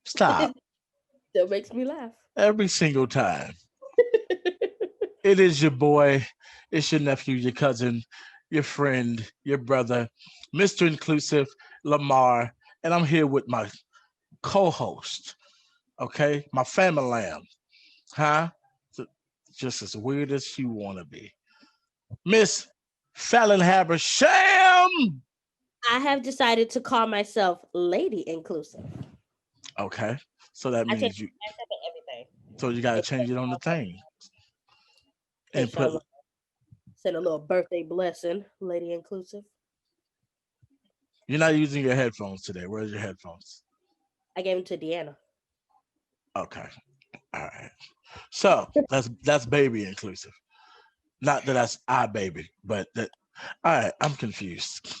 Stop. Still makes me laugh. Every single time. It is your boy, it's your nephew, your cousin, your friend, your brother, Mr. Inclusive, Lamar, and I'm here with my co-host, okay? My family lamb, huh? So- Just as weird as you want to be. Miss Fallon Habersham! I have decided to call myself Lady Inclusive. Okay, so that I changed means you, my accent and everything. so you got to In change it on the thing and case y'all put, want to send a little birthday blessing, Lady Inclusive. you're not using your headphones today. Where's your headphones? I gave them to Deanna. Okay, all right. So that's baby inclusive. Not that that's our baby, but that. All right, I'm confused.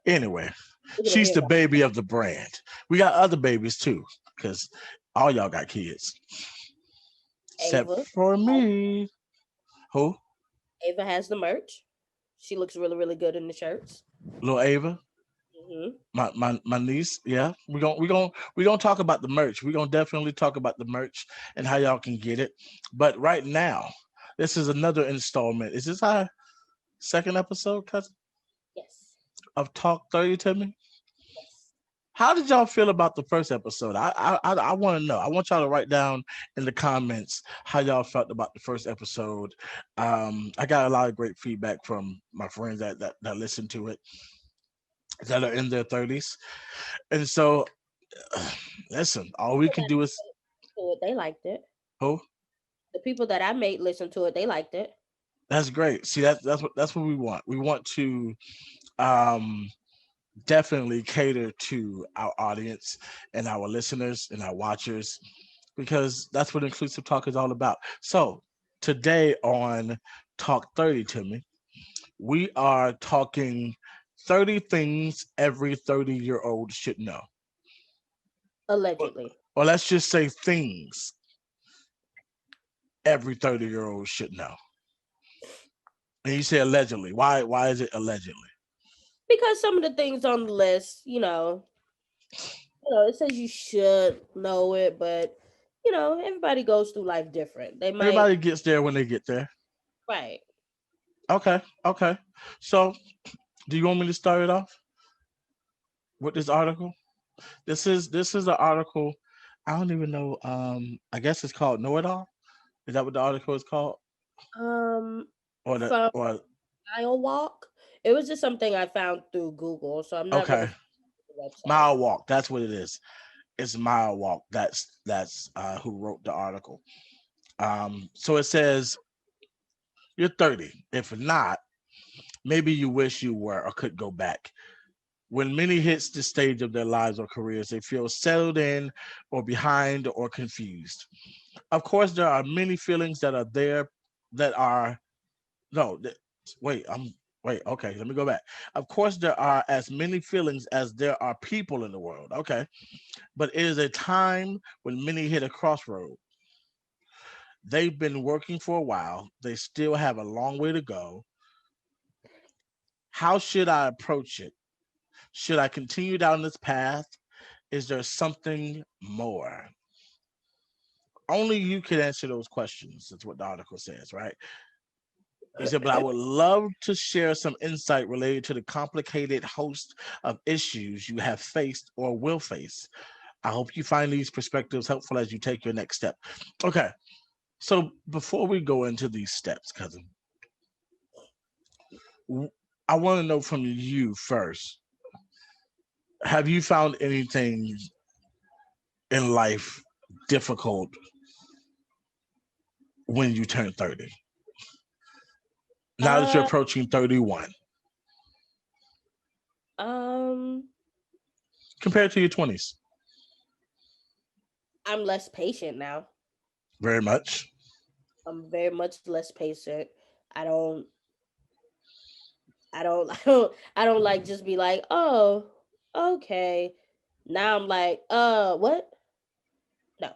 Anyway, We're gonna she's hear the about baby of the brand. We got other babies too, because all y'all got kids, except Ava. for me. Who? Ava has the merch. She looks really, really good in the shirts. Little Ava, Hmm. my niece. Yeah, we gonna talk about the merch. We're gonna definitely talk about the merch and how y'all can get it. But right now, this is another installment. Is this our second episode, cousin, Yes. of Talk 30 to Me? Yes. How did y'all feel about the first episode? I want to know. I want y'all to write down in the comments how y'all felt about the first episode. I got a lot of great feedback from my friends that listened to it that are in their 30s, and so listen. All we People can that do is to it, they liked it. oh, The people that I made listen to it, they liked it. that's great. See, that's what we want. We want to um definitely cater to our audience and our listeners and our watchers because that's what inclusive talk is all about. So, today on Talk 30 to Me, we are talking 30 things every 30-year-old should know. Or, Allegedly. or let's just say things every 30-year-old should know. And you say allegedly. Why is it allegedly? Because some of the things on the list, it says you should know it, but everybody goes through life different. They might Everybody gets there when they get there. right. Okay, okay. So, do you want me to start it off with this article? This is an article. I don't even know. I guess it's called Know It All. Is that what the article is called? Or the From or Mile Walk. It was just something I found through Google, so I'm not really okay, sure the website. Mile Walk. That's what it is. It's Mile Walk. That's who wrote the article. So it says you're 30. If not, maybe you wish you were or could go back. When many hits the stage of their lives or careers, they feel settled in or behind or confused. Of course, there are many feelings that are there that are no. Wait, wait. Okay, let me go back. Of course, there are as many feelings as there are people in the world. Okay, but it is a time when many hit a crossroad. They've been working for a while. They still have a long way to go. How should I approach it? Should I continue down this path? Is there something more? Only you can answer those questions. That's what the article says, right? He said, but I would love to share some insight related to the complicated host of issues you have faced or will face. I hope you find these perspectives helpful as you take your next step. Okay, so before we go into these steps, cousin, w- I want to know from you first. Have you found anything in life difficult when you turn 30? Now that you're Uh, approaching 31 um, compared to your 20s? I'm less patient now. Very much. I'm very much less patient. I don't, I don't like just be like, oh, okay. Now I'm like, what? No,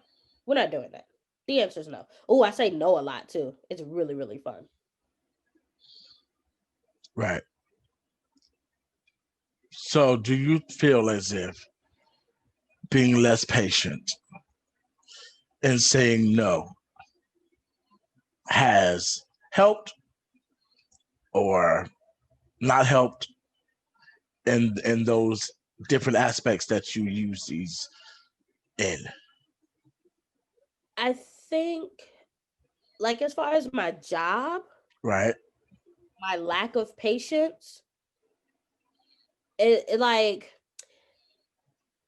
we're not doing that. The answer is no. Oh, I say no a lot too. It's really, really fun. Right. So, do you feel as if being less patient and saying no has helped or not helped in those different aspects that you use these in? I think, like, as far as my job, Right. my lack of patience, it like,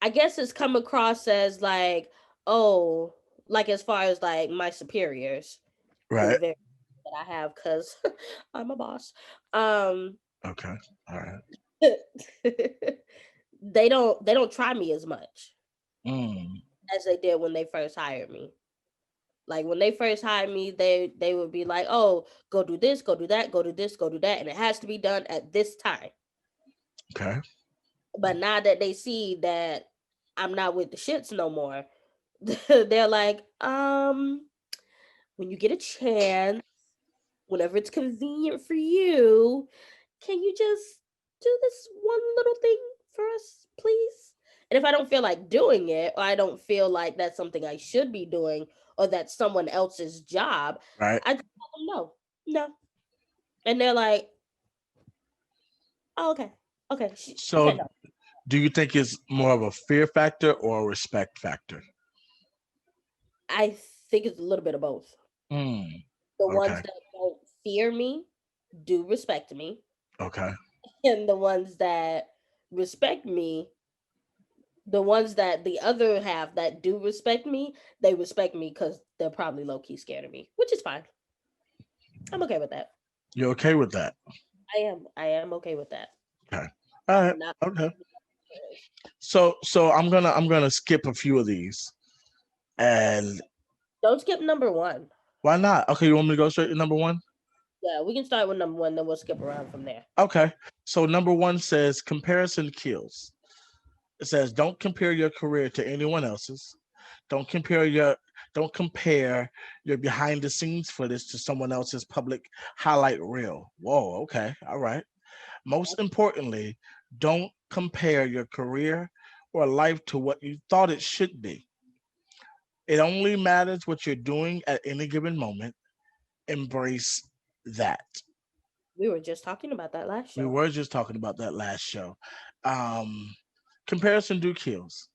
I guess it's come across as like, oh, like as far as like my superiors, the Right. very that I have, because I'm a boss. Um, Okay. All right. they don't try me as much Mm. as they did when they first hired me. Like when they first hired me, they would be like, "Oh, go do this, go do that, go do this, go do that, and it has to be done at this time." Okay. But now that they see that I'm not with the shits no more, they're like, when you get a chance, whenever it's convenient for you, can you just do this one little thing for us, please? And if I don't feel like doing it, or I don't feel like that's something I should be doing, or that's someone else's job, Right. I just tell them no, no. And they're like, oh, okay, okay, okay, So no. do you think it's more of a fear factor or a respect factor? I think it's a little bit of both. Mm. The ones Okay. that don't fear me do respect me, Okay. and the ones that respect me, the ones that the other half that do respect me, they respect me because they're probably low key scared of me, which is fine. I'm okay with that. You're okay with that? I am okay with that. Okay. All right. I'm not. Okay. So I'm gonna skip a few of these. And Don't skip number one. why not? Okay, you want me to go straight to number one? Yeah, we can start with number one, then we'll skip around from there. Okay. So number one says comparison kills. It says don't compare your career to anyone else's. Don't compare your don't compare your behind the scenes footage to someone else's public highlight reel. Whoa, okay. All right. Most importantly, don't compare your career or life to what you thought it should be. It only matters what you're doing at any given moment. Embrace that. We were just talking about that last We show. were just talking about that last show. Um, Comparison do kills,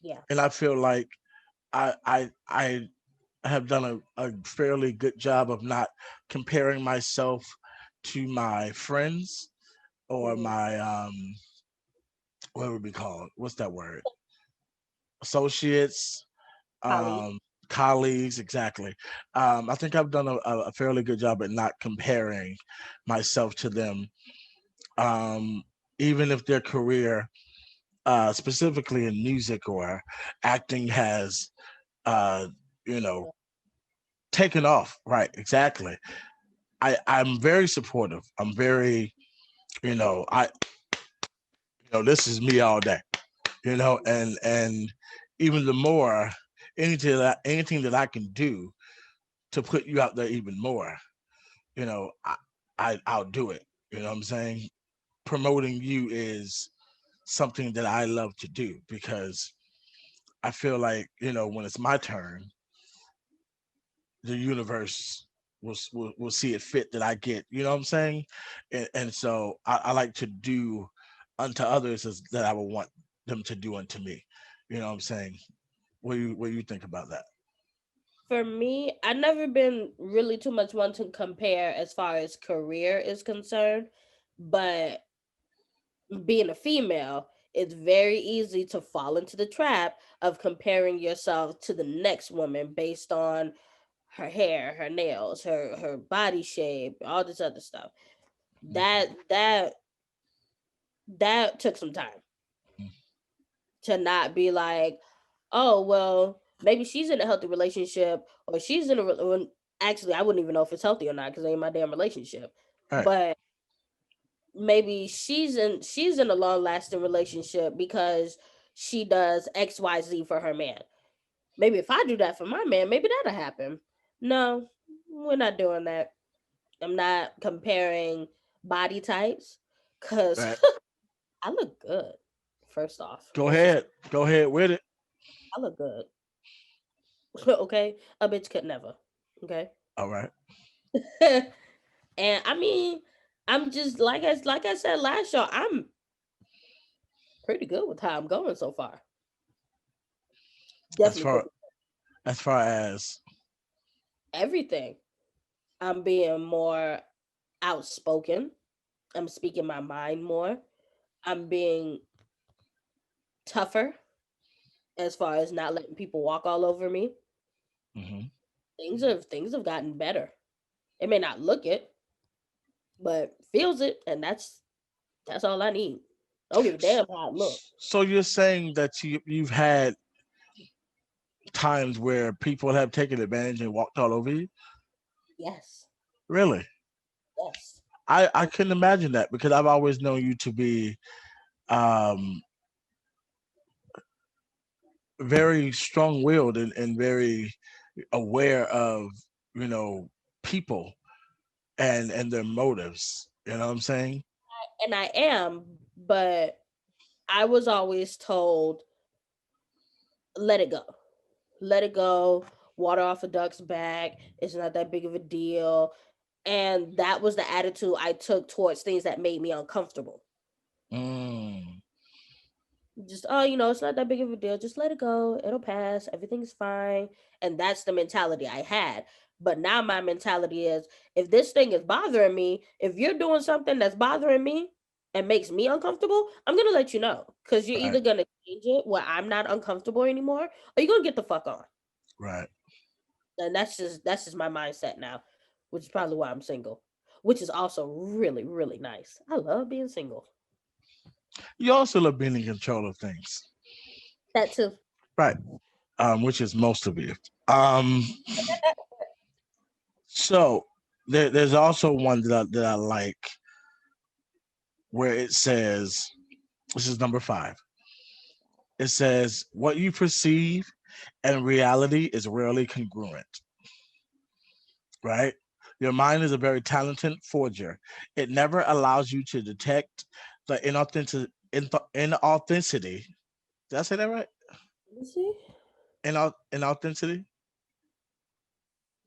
Yeah. and I feel like I have done a fairly good job of not comparing myself to my friends or Hmm. my what would be called? What's that word? Associates, Colleague. um, colleagues, exactly. I think I've done a fairly good job at not comparing myself to them, um, even if their career, specifically in music or acting, has, uh, you know, taken off. Right, exactly. I'm very supportive. I'm very, this is me all day, and even the more anything that I can do to put you out there even more, you know, I'll do it. You know what I'm saying? Promoting you is something that I love to do because I feel like, when it's my turn, the universe will see it fit that I get, you know what I'm saying? And so I like to do unto others as that I would want them to do unto me. You know what I'm saying? What do you think about that? For me, I've never been really too much one to compare as far as career is concerned, but being a female, it's very easy to fall into the trap of comparing yourself to the next woman based on her hair, her nails, her body shape, all this other stuff. That took some time to not be like, oh well, maybe she's in a healthy relationship, or she's in a actually I wouldn't even know if it's healthy or not because it ain't my damn relationship. All right. But maybe she's in a long lasting relationship because she does XYZ for her man. Maybe if I do that for my man, maybe that'll happen. No, we're not doing that. I'm not comparing body types because Right. I look good First off, Go let's just ahead. Go ahead with it. I look good. Okay, a bitch could never. Okay, All right. and I mean, I'm just like I said last show. I'm pretty good with how I'm going so far. As Definitely far pretty as far as everything. I'm being more outspoken. I'm speaking my mind more. I'm being tougher as far as not letting people walk all over me. mhm. Things have gotten better. It may not look it, but feels it, and that's all I need. I don't give a damn how it look. So you're saying that you've had times where people have taken advantage and walked all over you? Yes, Really? yes. I couldn't imagine that because I've always known you to be um very strong-willed and very aware of, you know, people and their motives. You know what I'm saying? And I am, but I was always told, let it go. Let it go. Water off a duck's back. It's not that big of a deal. And that was the attitude I took towards things that made me uncomfortable. Mm, Just, oh, it's not that big of a deal. Just let it go. It'll pass. Everything's fine. And that's the mentality I had. But now my mentality is, if this thing is bothering me, if you're doing something that's bothering me and makes me uncomfortable, I'm going to let you know. Because you're right, either going to change it where I'm not uncomfortable anymore, or you're going to get the fuck on. right. And that's just my mindset now, which is probably why I'm single, which is also really, really nice. I love being single. You also love being in control of things, That too. right? Which is most of you. Um, so there's also one that I like where it says, this is number 5. It says, what you perceive and reality is rarely congruent, right? Your mind is a very talented forger. It never allows you to detect the inauthenticity. Did I say that right? Let me see. Inauthenticity?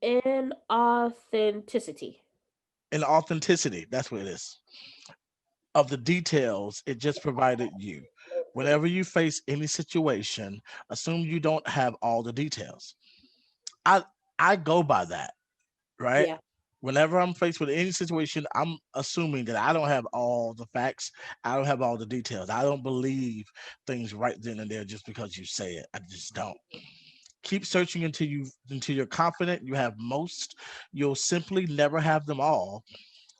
Inauthenticity. Inauthenticity. That's what it is. Of the details it just provided you. Whenever you face any situation, assume you don't have all the details. I I go by that, right? Yeah. Whenever I'm faced with any situation, I'm assuming that I don't have all the facts. I don't have all the details. I don't believe things right then and there just because you say it. I just don't. Keep searching until you're confident you have most. You'll simply never have them all.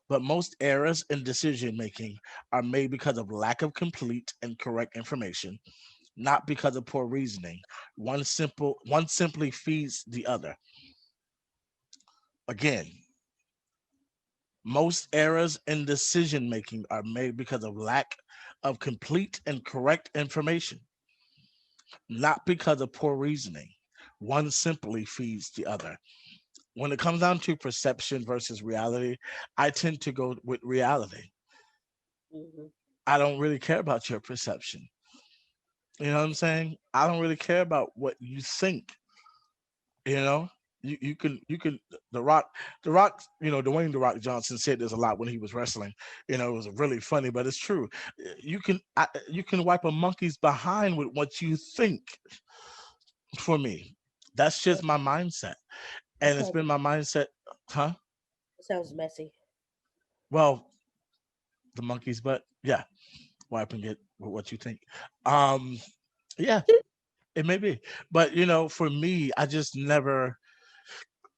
But most errors in decision making are made because of lack of complete and correct information, not because of poor reasoning. One simply feeds the other. Again, most errors in decision making are made because of lack of complete and correct information, not because of poor reasoning. One simply feeds the other. When it comes down to perception versus reality, I tend to go with reality. Hmm. I don't really care about your perception. You know what I'm saying? I don't really care about what you think. You know, you can the rock, Dwayne the Rock Johnson said this a lot when he was wrestling. It was really funny, but it's true. You can wipe a monkey's behind with what you think. For me, that's just my mindset, That and it's sounds been my mindset. Huh? that sounds messy. Well, the monkey's butt, yeah, wiping it with what you think. um yeah, it may be, but for me, I just never,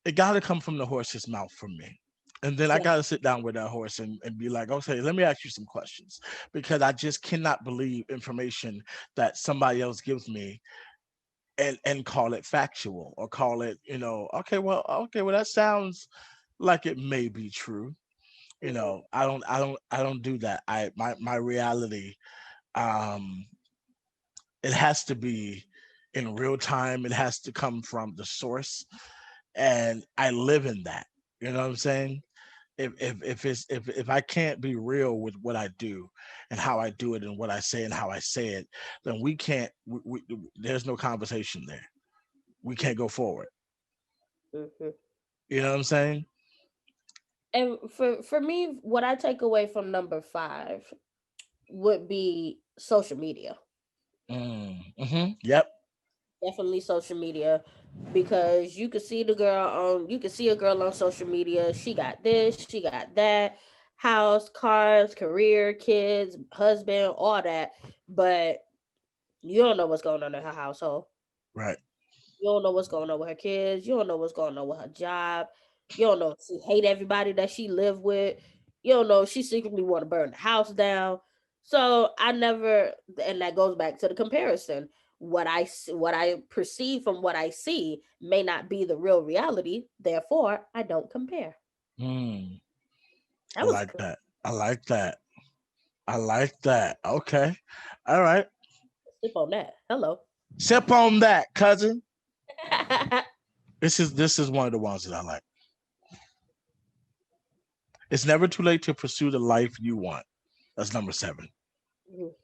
it got to come from the horse's mouth for me. And then I Yeah. got to sit down with that horse and be like, okay, let me ask you some questions, because I just cannot believe information that somebody else gives me and call it factual or call it, okay, well, that sounds like it may be true. Hmm. I don't do that. My reality, um, it has to be in real time. It has to come from the source, and I live in that. You know what I'm saying? if I can't be real with what I do and how I do it and what I say and how I say it, then we can't. There's no conversation there. We can't go forward. Mhm. You know what I'm saying? And for me, what I take away from number 5 would be social media. Yep. Definitely social media, because you could see a girl on social media. She got this, she got that, house, cars, career, kids, husband, all that, but you don't know what's going on in her household. Right. You don't know what's going on with her kids. You don't know what's going on with her job. You don't know if she hate everybody that she live with. You don't know if she secretly want to burn the house down. So I never, and that goes back to the comparison. What I perceive from what I see may not be the real reality. Therefore, I don't compare. Mm, I That was like that. I like that. I like that. Okay. All right. sip on that. Hello. Sip on that, cousin. This is one of the ones that I like. It's never too late to pursue the life you want. That's number 7. Mhm.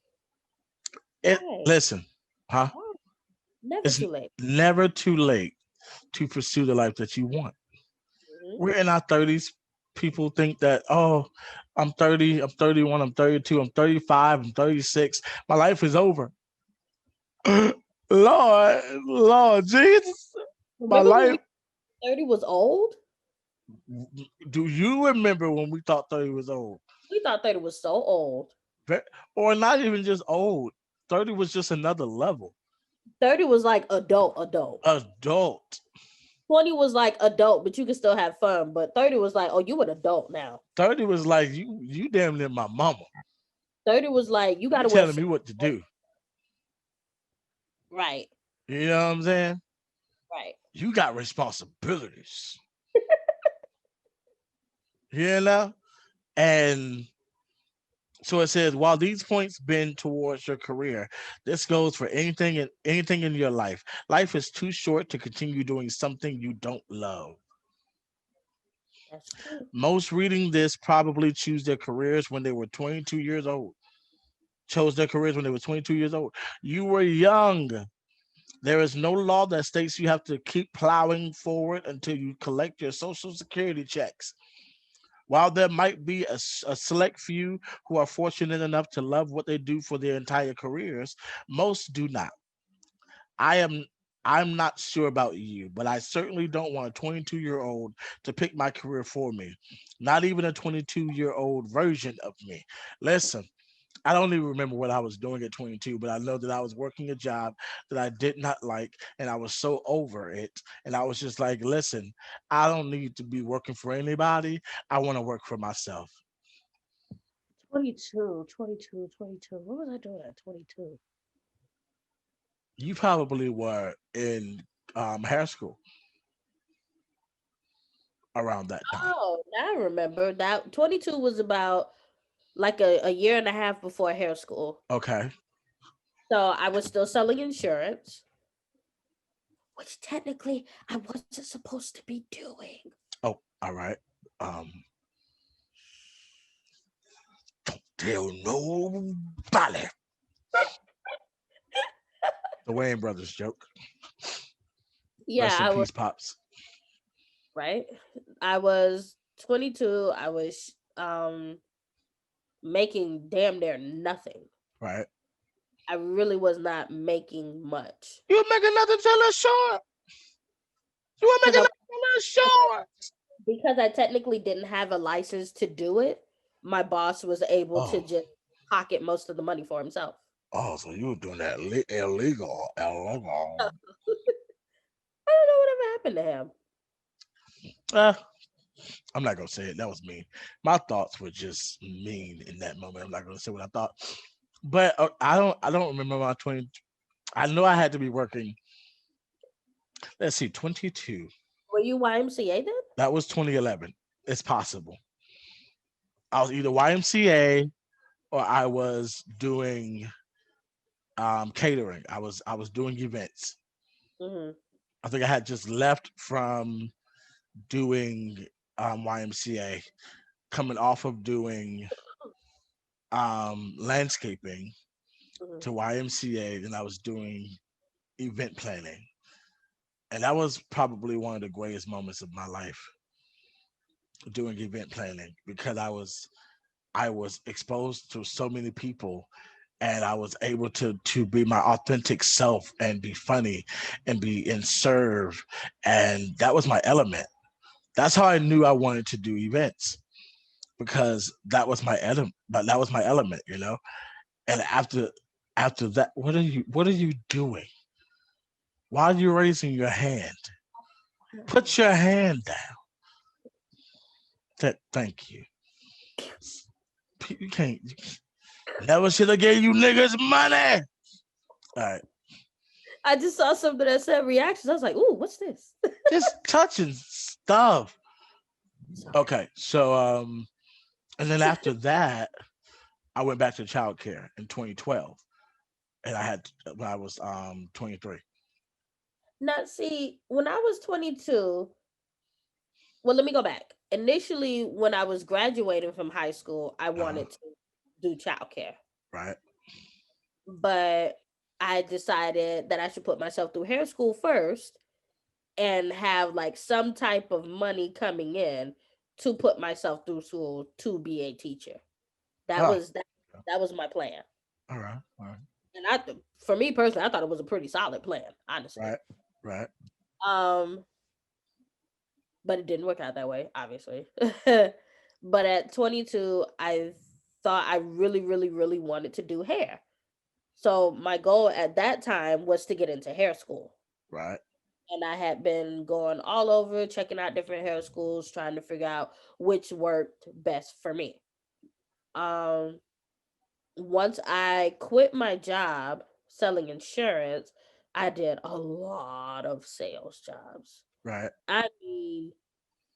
Right. Listen, huh? Oh, never It's too late. never too late to pursue the life that you want. Mhm. We're in our 30s. People think that, oh, I'm 30, I'm 31, I'm 32, I'm 35, I'm 36. My life is over. Lord Jesus, my Remember when life. we 30 was old? Do you remember when we thought 30 was old? We thought 30 was so old. Or not even just old. 30 was just another level. 30 was like adult. Adult. 20 was like adult, but you can still have fun. But 30 was like, oh, you an adult now. 30 was like you damn near my mama. 30 was like, you You gotta wear telling me what to do. right, You know what I'm saying? right. You got responsibilities. You know? And so it says, while these points bend towards your career, this goes for anything in your life. Life is too short to continue doing something you don't love. That's true. Most reading this probably choose their careers when they were 22 years old. Chose their careers when they were 22 years old. You were young. There is no law that states you have to keep plowing forward until you collect your social security checks. While there might be a select few who are fortunate enough to love what they do for their entire careers, most do not. I am I'm not sure about you, but I certainly don't want a 22-year-old to pick my career for me. Not even a 22-year-old version of me. Listen, I don't even remember what I was doing at 22, but I know that I was working a job that I did not like, and I was so over it. And I was just like, listen, I don't need to be working for anybody. I want to work for myself. 22, 22, 22. What was I doing at 22? You probably were in hair school around that time. Oh, now I remember that 22 was about like a year and a half before hair school. Okay. So I was still selling insurance, which technically I wasn't supposed to be doing. Oh, all right. Um, don't tell nobody. The Wayne brothers joke. Yeah, Rest in I was peace, pops. right. I was 22. I was making damn near nothing. Right. I really was not making much You were making nothing till it's short. You were because making nothing till it's short. I technically didn't have a license to do it. My boss was able to Oh, just pocket most of the money for himself. oh, so you were doing that illegal, illegal. I don't know whatever happened to him. Uh, I'm not gonna say it. That was mean. My thoughts were just mean in that moment. I'm not gonna say what I thought, but I don't remember my 20. I know I had to be working. Let's see, 22. Were you YMCA then? That was 2011. It's possible. I was either YMCA or I was doing catering. I was doing events. Hmm. I think I had just left from doing YMCA. coming off of doing landscaping Mhm. to YMCA, and I was doing event planning. And that was probably one of the greatest moments of my life, doing event planning, because I was exposed to so many people, and I was able to be my authentic self and be funny and serve, and that was my element. That's how I knew I wanted to do events, because that was my element. But that was my element, you know. And after that, what are you doing? Why are you raising your hand? Put your hand down. Thank you. You can't. Never should have gave you niggas money. All right, I just saw something that said reactions. I was like, "Ooh, what's this?" just touching stuff. Sorry. Okay, so and then after that, I went back to childcare in 2012, and I had when I was 23. Now, see, when I was 22, well, let me go back. Initially, when I was graduating from high school, I Uh, wanted to do childcare, right, but I decided that I should put myself through hair school first and have like some type of money coming in to put myself through school to be a teacher. That oh, was that. That was my plan, all right, and for me personally, I thought it was a pretty solid plan, honestly. right, right, Um, but it didn't work out that way, obviously. But at 22, I thought I really, really, really wanted to do hair. So my goal at that time was to get into hair school. right, And I had been going all over, checking out different hair schools, trying to figure out which worked best for me. Um, Once I quit my job selling insurance, I did a lot of sales jobs. right. I mean,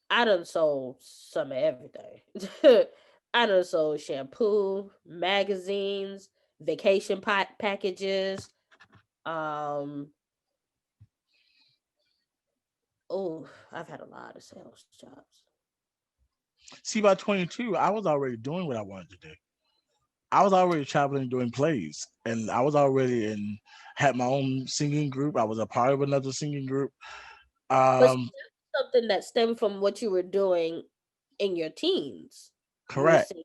I done sold some of everything. I done sold shampoo, magazines, vacation packages. Um, oh, I've had a lot of sales jobs. See, by 22, I was already doing what I wanted to do. I was already traveling doing plays, and I was already in had my own singing group. I was a part of another singing group. But Um, something that stemmed from what you were doing in your teens. You were correct. singing,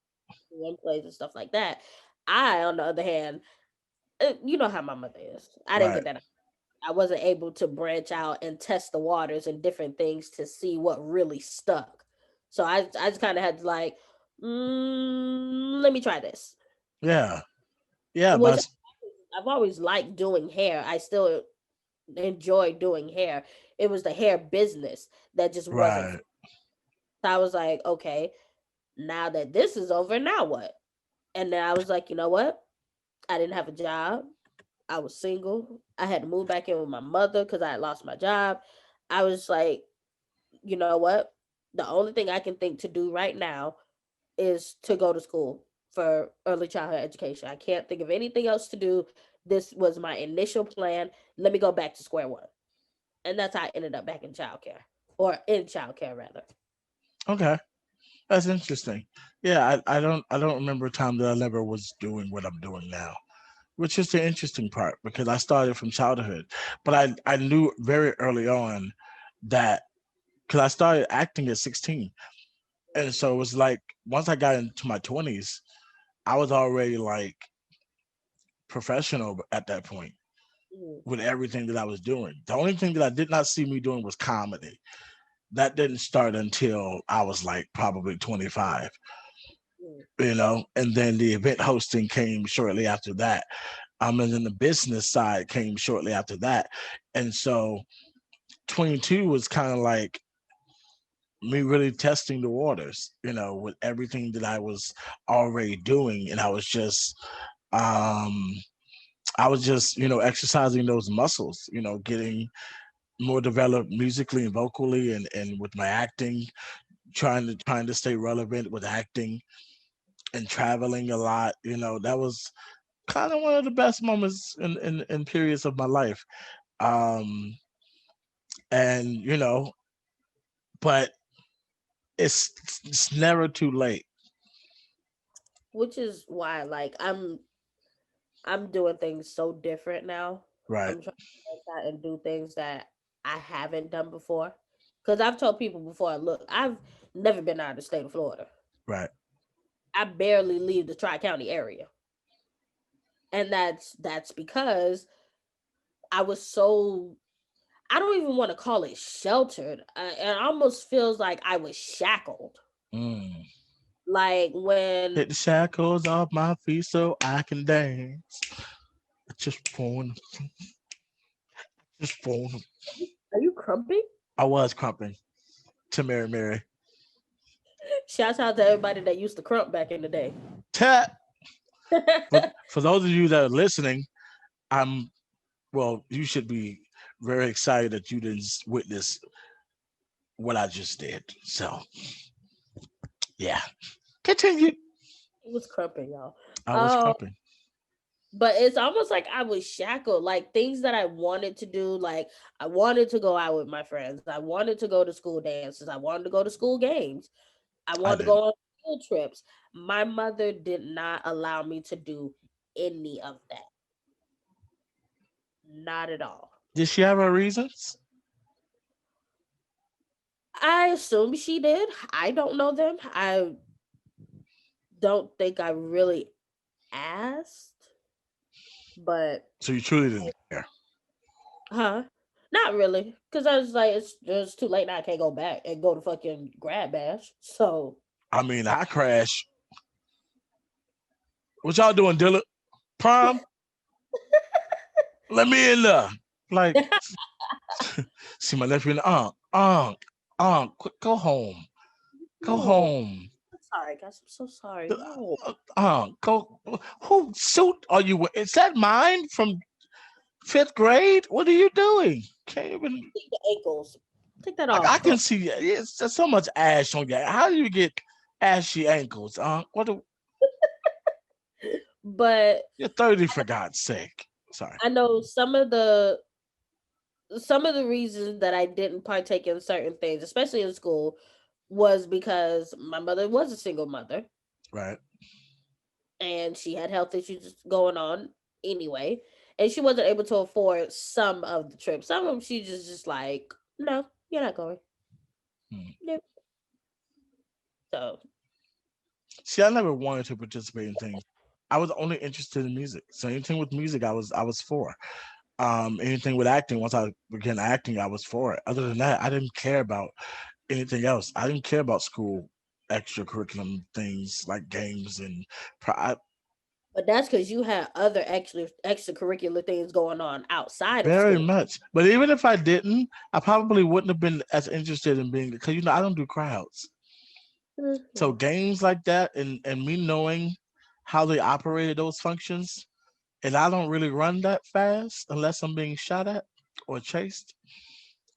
doing plays and stuff like that. I, on the other hand, you know how my mother is. I didn't Right. get that. I wasn't able to branch out and test the waters and different things to see what really stuck. So I just kind of had to like, let me try this. Yeah. Yeah. Which But I've always liked doing hair. I still enjoy doing hair. It was the hair business that just wasn't. right. So I was like, okay, now that this is over, now what? And then I was like, you know what? I didn't have a job. I was single. I had to move back in with my mother because I had lost my job. I was like, you know what? The only thing I can think to do right now is to go to school for early childhood education. I can't think of anything else to do. This was my initial plan. Let me go back to square one. And that's how I ended up back in childcare, or in childcare rather. Okay. That's interesting. Yeah, I don't remember a time that I never was doing what I'm doing now, which is the interesting part, because I started from childhood, but I knew very early on that, because I started acting at 16, and so it was like once I got into my 20s, I was already like professional at that point Mm, with everything that I was doing. The only thing that I did not see me doing was comedy. That didn't start until I was like probably 25, mm, and then the event hosting came shortly after that. And then the business side came shortly after that. And so 22 was kind of like me really testing the waters, with everything that I was already doing. And um I was just, exercising those muscles, getting more developed musically and vocally, and with my acting, trying to stay relevant with acting and traveling a lot. That was kind of one of the best moments in periods of my life. Um and but it's never too late. Which is why, like, I'm doing things so different now. Right, I'm trying to branch out and do things that I haven't done before. Because I've told people before, look, I've never been out of the state of Florida. right. I barely leave the Tri-County area. And that's because I was so, I don't even want to call it sheltered. It almost feels like I was shackled. Mm. Like when Hit the shackles off my feet so I can dance. I just wanna. are you crumping? I was crumping to Mary. Shouts out to everybody that used to crump back in the day. Tap. For those of you that are listening, I'm well. You should be very excited that you didn't witness what I just did. So yeah, continue. It was crumping, y'all. I was Um, crumping. but it's almost like I was shackled. Like things that I wanted to do, like I wanted to go out with my friends. I wanted to go to school dances. I wanted to go to school games. I I wanted to go didn't. on field trips. My mother did not allow me to do any of that. Not at all. Did she have her reasons? I assume she did. I don't know them. I don't think I really asked, but So you truly didn't care. huh? Not really, because I was like, it's too late now. I can't go back and go to fucking grad bash. So I mean, I crashed. What y'all doing, Dilla? Prom? Let me in there. Like, see my nephew and aunt, quick, go home. Go no, home. I'm sorry, guys. I'm so sorry. No, Go. Who suit are you? Is that mine from fifth grade? What are you doing? Can't even. take the ankles. Take that I off. can see. It's there's so much ash on you. How do you get ashy ankles? What? But You're 30 for God's sake. Sorry. I know some of the reasons that I didn't partake in certain things, especially in school, was because my mother was a single mother Right. and she had health issues going on anyway, and she wasn't able to afford some of the trips. Some of them she just like, no, you're not going. Hmm. Nope. So See, I never wanted to participate in things. I was only interested in music. So anything with music, I was for. Anything with acting, once I began acting, I was for it. Other than that, I didn't care about anything else. I didn't care about school extracurriculum things like games and I, but that's because you had other extracurricular things going on outside of very school. much. But even if I didn't, I probably wouldn't have been as interested in being because I don't do crowds. So Mhm. games like that and me knowing how they operated those functions, and I don't really run that fast unless I'm being shot at or chased.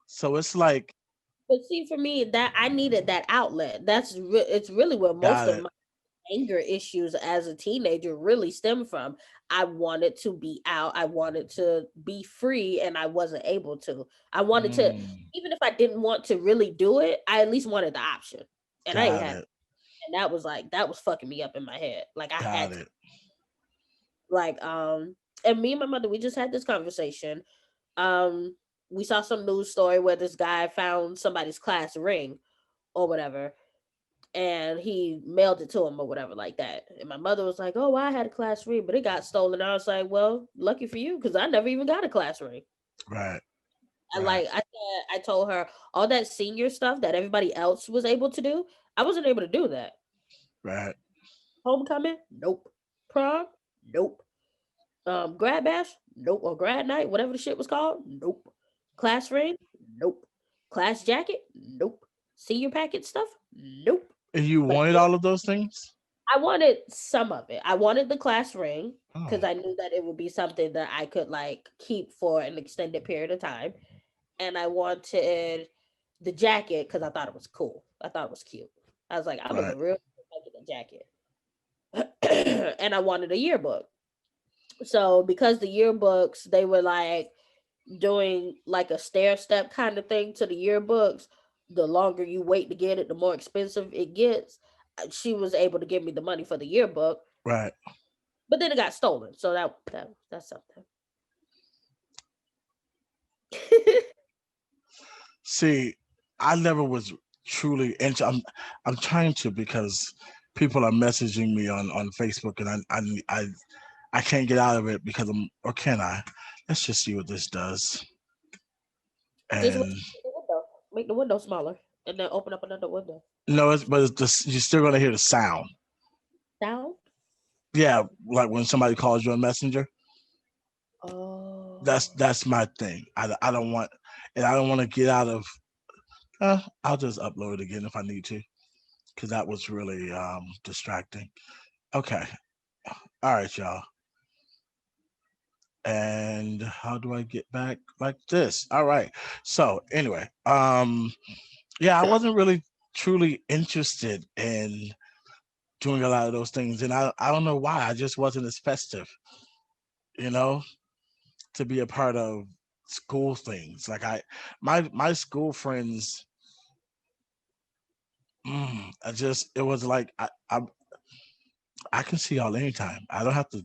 So it's like, But see, for me, that I needed that outlet. It's really where most got of it, my anger issues as a teenager really stem from. I wanted to be out. I wanted to be free, and I wasn't able to. I wanted to, mm, even if I didn't want to really do it, I at least wanted the option, and I ain't got had. it, And that was like that was fucking me up in my head. Like I got had to, it. like and me and my mother, we just had this conversation. Um, we saw some news story where this guy found somebody's class ring or whatever, and he mailed it to him or whatever like that. And my mother was like, "Oh, I had a class ring, but it got stolen." I was like, "Well, lucky for you, because I never even got a class ring." Right, I right, like I told her all that senior stuff that everybody else was able to do. I wasn't able to do that. right. Homecoming, nope. Prom, nope. Grad bash, nope. Or grad night, whatever the shit was called, nope. Class ring, nope. Class jacket, nope. Senior packet stuff, nope. And you But wanted all of those things? I wanted some of it. I wanted the class ring Oh, because I knew that it would be something that I could like keep for an extended period of time. And I wanted the jacket because I thought it was cool. I thought it was cute. I was like, I look a right. real good in a jacket. And I wanted a yearbook. So because the yearbooks, they were like doing like a stair step kind of thing to the yearbooks. the longer you wait to get it, the more expensive it gets. She was able to give me the money for the yearbook, Right. but then it got stolen. So that's something. See, I never was truly into. I'm trying to because people are messaging me on Facebook, and I can't get out of it because I'm, or can I? Let's just see what this does. Just And make the window smaller, and then open up another window. no, but it's just, you're still gonna hear the sound. Down. Yeah, like when somebody calls you on Messenger. That's Oh. that's my thing. I don't want, and I don't want to get out of. I'll just upload it again if I need to, because that was really distracting. Okay, all right, y'all. And how do I get back like this? All right. So anyway, yeah, I wasn't really truly interested in doing a lot of those things, and I don't know why. I just wasn't as festive, you know, to be a part of school things. Like my school friends, I just it was like I can see y'all anytime. I don't have to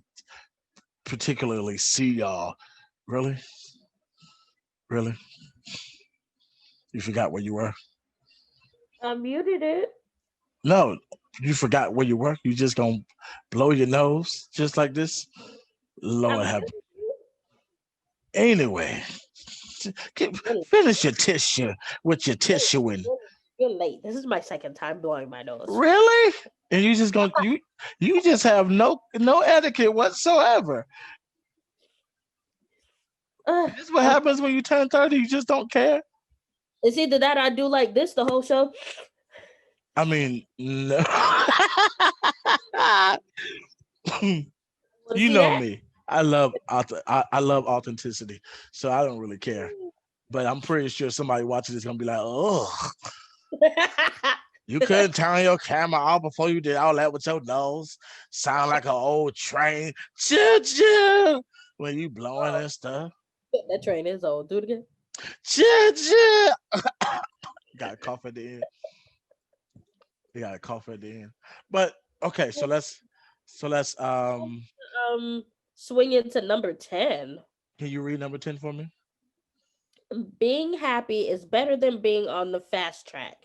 particularly see y'all. Really, really, you forgot where you were. I muted it. No, you forgot where you were. You just gonna blow your nose just like this. I Lord have. muted you. Anyway, You're, finish your tissue with your you're, tissuing. you're late. This is my second time blowing my nose. Really? And you just gonna you just have no etiquette whatsoever. And this is what I'm, happens when you turn 30. You just don't care. it's either that or I do like this the whole show. I mean, no. Want to You see know that? me. I love authenticity, so I don't really care. But I'm pretty sure somebody watching this gonna be like, "Oh, you couldn't turn your camera off before you did all that with your nose. Sound like an old train. Choo choo. When you blowing and stuff. That train is old. Do it again. Choo choo. Got a cough at the end. You got a cough at the end. But okay, so let's Um, swing into number 10. can you read number 10 for me? Being happy is better than being on the fast track.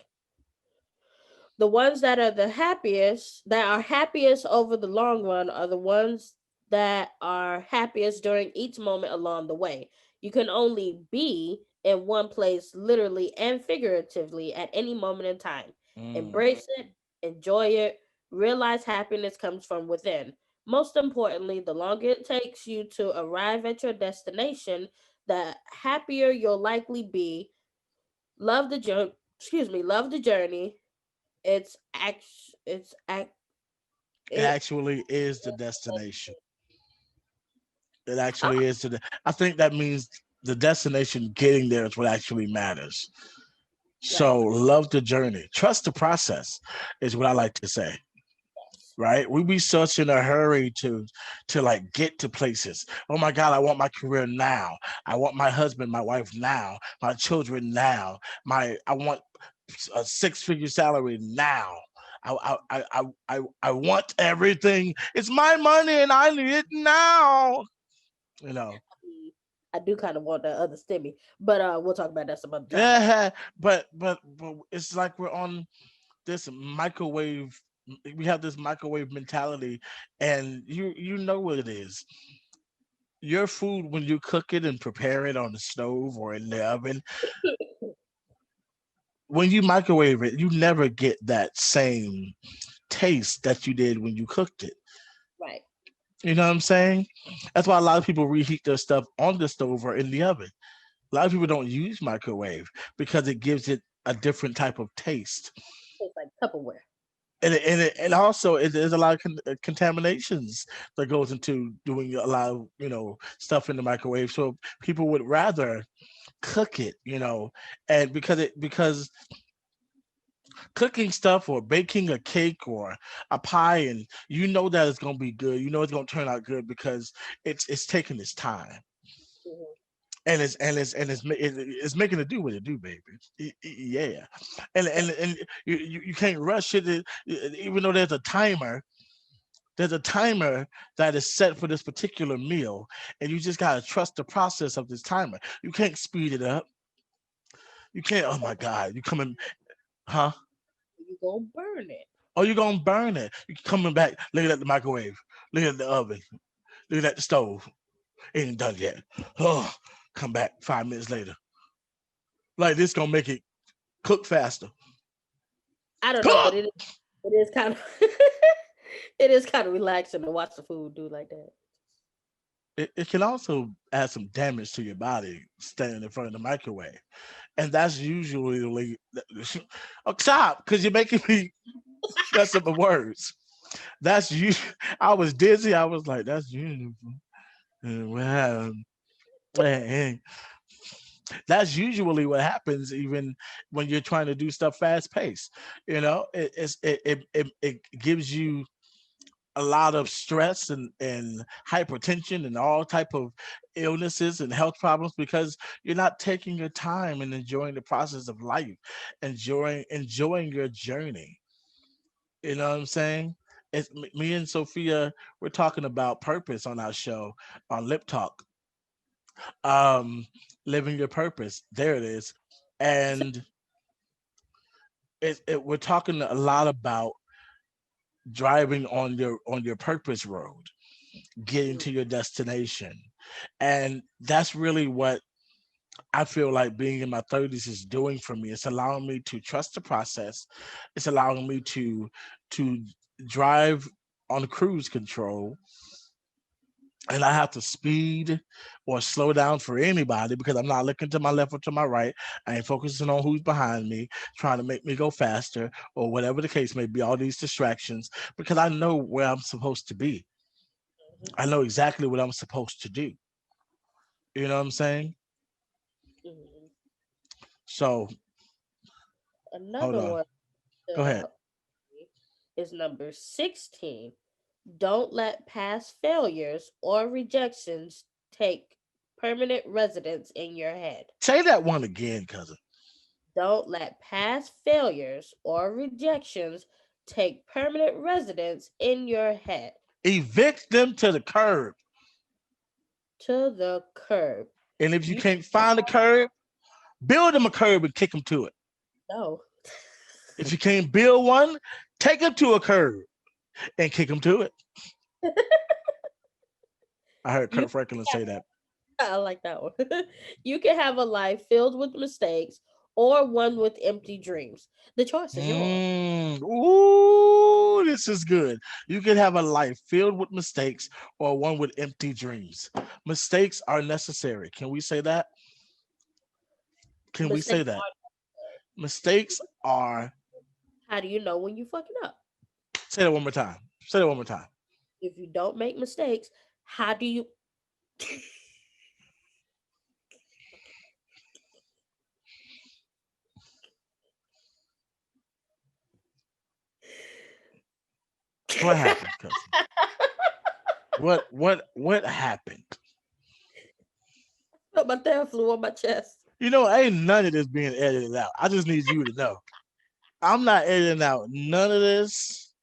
The ones that are the happiest, that are happiest over the long run, are the ones that are happiest during each moment along the way. You can only be in one place, literally and figuratively, at any moment in time. Mm, Embrace it, enjoy it, realize happiness comes from within. Most importantly, the longer it takes you to arrive at your destination, the happier you'll likely be. Love the journey. Excuse me. Love the journey. It's act. It's act. it It. actually is the destination. It actually is to the. I think that means the destination getting there is what actually matters. So Right. love the journey. Trust the process is what I like to say. Right? We be such in a hurry to like get to places. Oh my God, I want my career now. I want my husband, my wife now, my children now. I want a six-figure salary now. I want everything. It's my money and I need it now. You know. I do kind of want that other stimmy, but we'll talk about that some other time. Yeah, but it's like we're on this microwave. We have this microwave mentality, and you know what it is. Your food, when you cook it and prepare it on the stove or in the oven, when you microwave it, you never get that same taste that you did when you cooked it. Right. You know what I'm saying? That's why a lot of people reheat their stuff on the stove or in the oven. A lot of people don't use microwave because it gives it a different type of taste. It's like Tupperware. And also there's a lot of contaminations that goes into doing a lot of stuff in the microwave. So people would rather cook it, and because cooking stuff or baking a cake or a pie, and that it's gonna be good, it's gonna turn out good because it's taking its time. Mhm. it's making it do what it do, baby. Yeah, and you can't rush it. Even though there's a timer that is set for this particular meal, and you just gotta trust the process of this timer. You can't speed it up. You can't. Oh my God, you coming, huh? You gonna burn it. Oh, you're gonna burn it. You coming back, looking at the microwave, looking at the oven, looking at the stove. Ain't done yet. Oh, come back 5 minutes later. Like this gonna make it cook faster. I don't know, but Cook. it is kind of it is kind of relaxing to watch the food do like that. It can also add some damage to your body standing in front of the microwave, and that's usually oh, stop, because you're making me mess up the words. That's you. I was dizzy. I was like, that's you. Well, that's usually what happens even when you're trying to do stuff fast paced. It gives you a lot of stress and hypertension and all type of illnesses and health problems because you're not taking your time and enjoying the process of life, enjoying your journey. You know what I'm saying? Me and Sophia, we're talking about purpose on our show on Lip Talk. um Living your purpose, there it is. And we're talking a lot about driving on your purpose road, getting Mhm. to your destination. And that's really what I feel like being in my 30s is doing for me. It's allowing me to trust the process. It's allowing me to drive on cruise control, and I have to speed or slow down for anybody because I'm not looking to my left or to my right. I ain't focusing on who's behind me, trying to make me go faster or whatever the case may be, all these distractions, because I know where I'm supposed to be. Mhm. I know exactly what I'm supposed to do. You know what I'm saying? Mhm. So hold Another on. one Go stood ahead. out is number 16. Don't let past failures or rejections take permanent residence in your head. Say that one again, cousin. Don't let past failures or rejections take permanent residence in your head. Evict them to the curb. To the curb. And if you You can't find a curb, build them a curb and kick them to it. know. If you can't build one, take them to a curb and kick them to it. I heard You Kurt Franklin say that. I like that one. You can have a life filled with mistakes or one with empty dreams. The choice is yours. Ooh, this is good. You can have a life filled with mistakes or one with empty dreams. Mistakes are necessary. Can we say that? Can we say Mistakes that? are Mistakes are, how do you know when you fucking up? say that one more time. Say that one more time. If you don't make mistakes, how do you What happened, cousin? What happened? felt my thumb flew on my chest. Ain't none of this being edited out. I just need you to know. I'm not editing out none of this.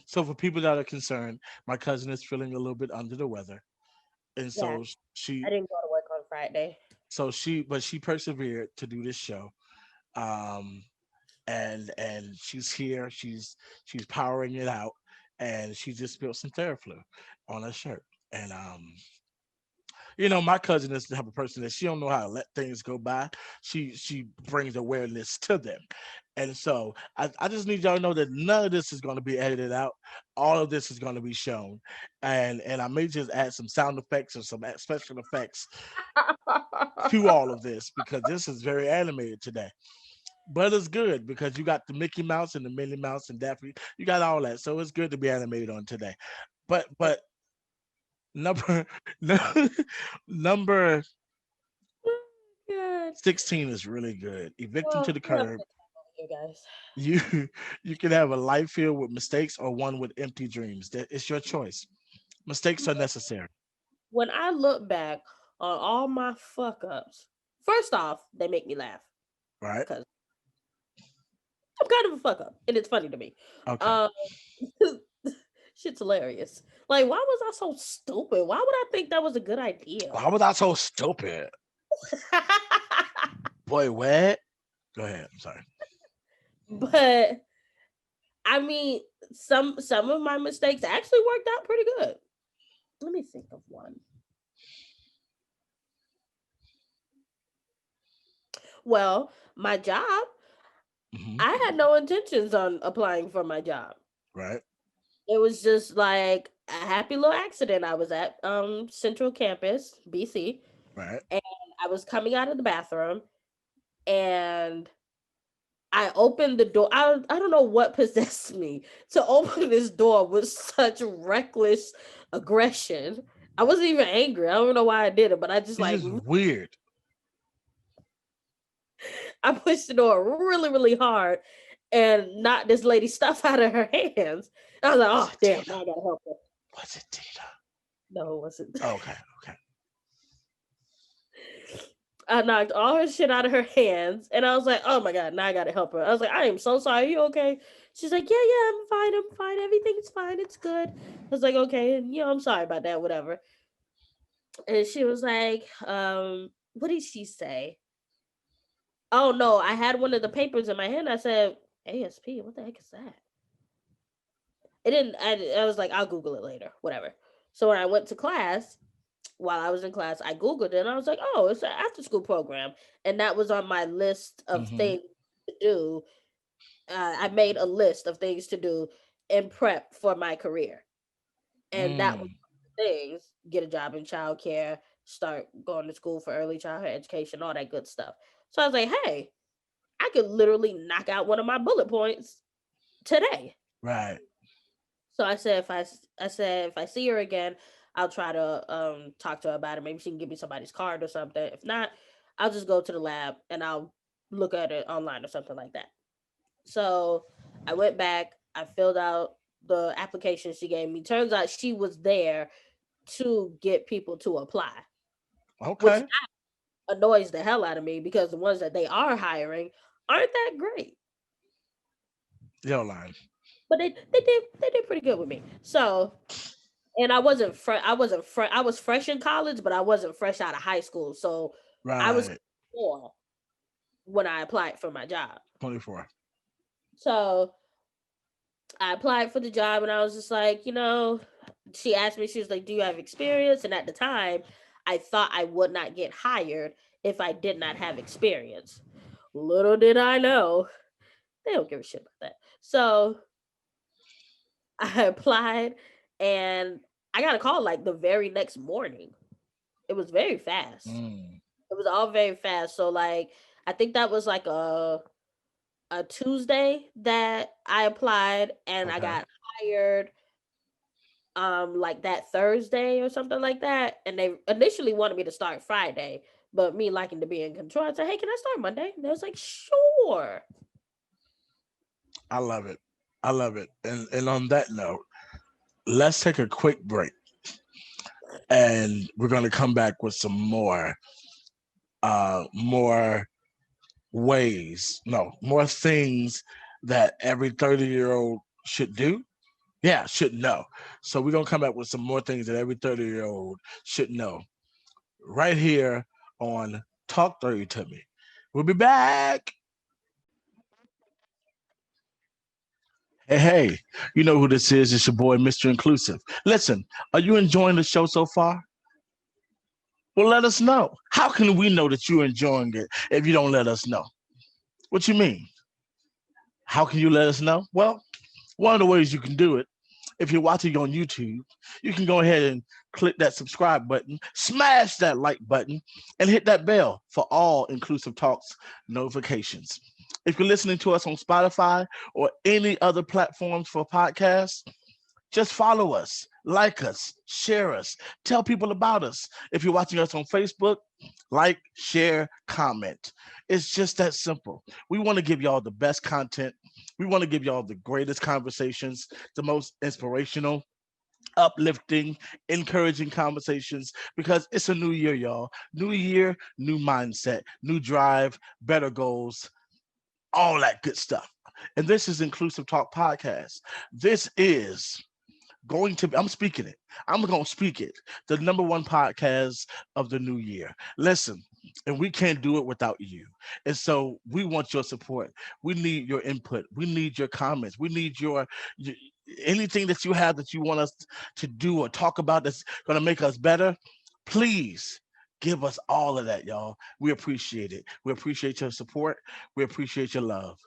So for people that are concerned, my cousin is feeling a little bit under the weather. And Yeah, so I she didn't go to work on Friday. but she persevered to do this show. Um and she's here. She's powering it out, and she just spilled some Theraflu on her shirt. And my cousin is the type of person that she don't know how to let things go by. She brings awareness to them. And so I just need y'all to know that none of this is going to be edited out. All of this is going to be shown. And I may just add some sound effects or some special effects to all of this because this is very animated today. But it's good because you got the Mickey Mouse and the Minnie Mouse and Daffy. You got all that. So it's good to be animated on today. But number number God. 16 is really good. Evict them to Oh, the we're having a curb. good time over here, guys. You you can have a life filled with mistakes or one with empty dreams. That it's your choice. Mistakes are necessary. When I look back on all my fuck ups. First off, they make me laugh Right. because I'm kind of a fuck up, and it's funny to me. Okay. Um, shit's hilarious. Like, why was I so stupid? Why would I think that was a good idea? Why was I so stupid? Boy, what? Go ahead. I'm sorry. But I mean, some of my mistakes actually worked out pretty good. Let me think of one. Well, my job, Mhm. I had no intentions on applying for my job. Right. It was just like a happy little accident. I was at Central Campus, BC, Right. and I was coming out of the bathroom and I opened the door. I don't know what possessed me to open this door with such reckless aggression. I wasn't even angry. I don't know why I did it, but I just It's like just weird. I pushed the door really, really hard and knocked this lady stuff out of her hands. I was like, Was oh it damn, Tina? now I gotta help her. Was it Tina? No, it wasn't. Okay. Okay. I knocked all her shit out of her hands, and I was like, "Oh my god, now I gotta help her." I was like, "I am so sorry. Are you okay?" She's like, "Yeah, yeah, I'm fine. I'm fine. Everything's fine. It's good." I was like, "Okay, and I'm sorry about that. Whatever." And she was like, what did she say? Oh no, I had one of the papers in my hand. I said, "ASP, what the heck is that?" It didn't. I was like, "I'll Google it later. Whatever." So when I went to class, while I was in class, I Googled it and I was like, oh, it's an after school program. And that was on my list of Mm-hmm. things to do. I made a list of things to do in prep for my career. And that was Mm. things: get a job in childcare, start going to school for early childhood education, all that good stuff. So I was like, hey, I could literally knock out one of my bullet points today. Right. So I said if I see her again, I'll try to talk to her about it. Maybe she can give me somebody's card or something. If not, I'll just go to the lab and I'll look at it online or something like that. So I went back, I filled out the application she gave me. Turns out she was there to get people to apply, which Okay. annoys the hell out of me because the ones that they are hiring aren't that great. Yo, line. But they did pretty good with me. So and I was fresh in college, but I wasn't fresh out of high school. So I was Right. 4 when I applied for my job. 24. So I applied for the job and I was just like, she asked me, she was like, "Do you have experience?" And at the time, I thought I would not get hired if I did not have experience. Little did I know, they don't give a shit about that. So I applied and I got a call like the very next morning. It was very fast. Mm. It was all very fast. So like I think that was like a Tuesday that I applied and I Okay. got hired like that Thursday or something like that. And they initially wanted me to start Friday, but me liking to be in control, I said, "Hey, can I start Monday?" And they was like, "Sure." I love it. I love it. And on that note, let's take a quick break and we're gonna come back with some more ways, no, more things that every 30-year-old should do. Yeah, should know. So we're gonna come back with some more things that every 30-year-old should know right here on Talk 30 to Me. We'll be back. Hey, hey, you know who this is. It's your boy, Mr. Inclusive. Listen, are you enjoying the show so far? Well, let us know. How can we know that you're enjoying it if you don't let us know? What you mean? How can you let us know? Well, one of the ways you can do it, if you're watching on YouTube, you can go ahead and click that subscribe button, smash that like button, and hit that bell for all Inclusive Talks notifications. If you're listening to us on Spotify or any other platforms for podcasts, just follow us, like us, share us, tell people about us. If you're watching us on Facebook, like, share, comment. It's just that simple. We want to give y'all the best content. We want to give y'all the greatest conversations, the most inspirational, uplifting, encouraging conversations because it's a new year, y'all. New year, new mindset, new drive, better goals, all that good stuff. And this is Inclusive Talk Podcast. This is going to be, I'm speaking it. I'm going to speak it. The number one podcast of the new year. Listen, and we can't do it without you. And so we want your support. We need your input. We need your comments. We need your anything that you have that you want us to do or talk about that's going to make us better. Please give us all of that, y'all. We appreciate it. We appreciate your support. We appreciate your love.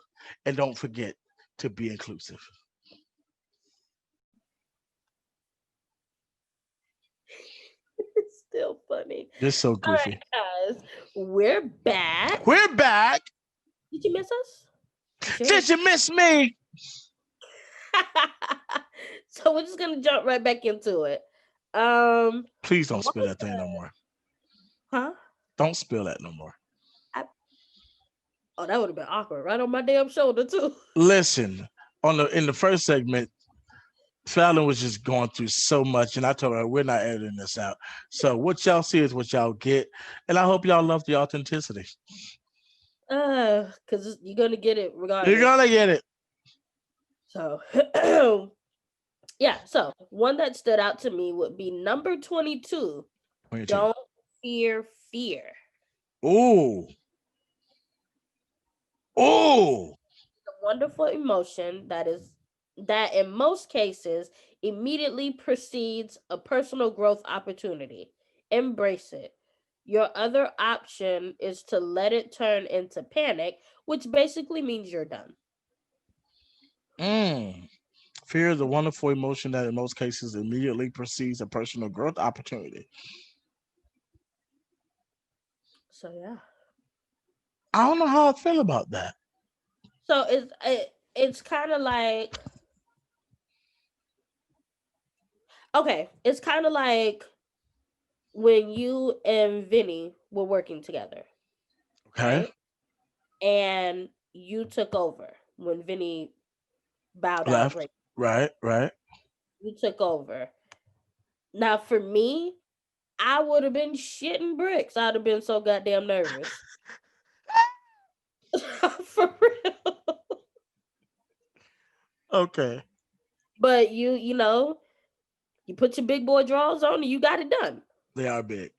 And don't forget to be inclusive. It's still funny. You're so All goofy. right, guys, we're back. We're back. Did you miss us? You sure? Did you miss me? So we're just gonna jump right back into it. Please don't spill that thing no more. Huh? Don't spill that no more. Oh, that would have been awkward, right on my damn shoulder too. Listen, in the first segment, Fallon was just going through so much, and I told her we're not editing this out. So what y'all see is what y'all get, and I hope y'all love the authenticity. Because you're gonna get it regardless. You're gonna get it. So, yeah. So one that stood out to me would be number 22. 22. Don't fear fear. Ooh. Ooh. A wonderful emotion that in most cases immediately precedes a personal growth opportunity. Embrace it. Your other option is to let it turn into panic, which basically means you're done. Fear is a wonderful emotion that in most cases immediately precedes a personal growth opportunity. So yeah. I don't know how I feel about that. So it's kind of like, okay, it's kind of like when you and Vinny were working together. Okay. Right? And you took over when Vinny bowed out. Left. Right. You took over. Now, for me, I would have been shitting bricks. I'd have been so goddamn nervous. For real. Okay. But you know, you put your big boy drawers on and you got it done. They are big.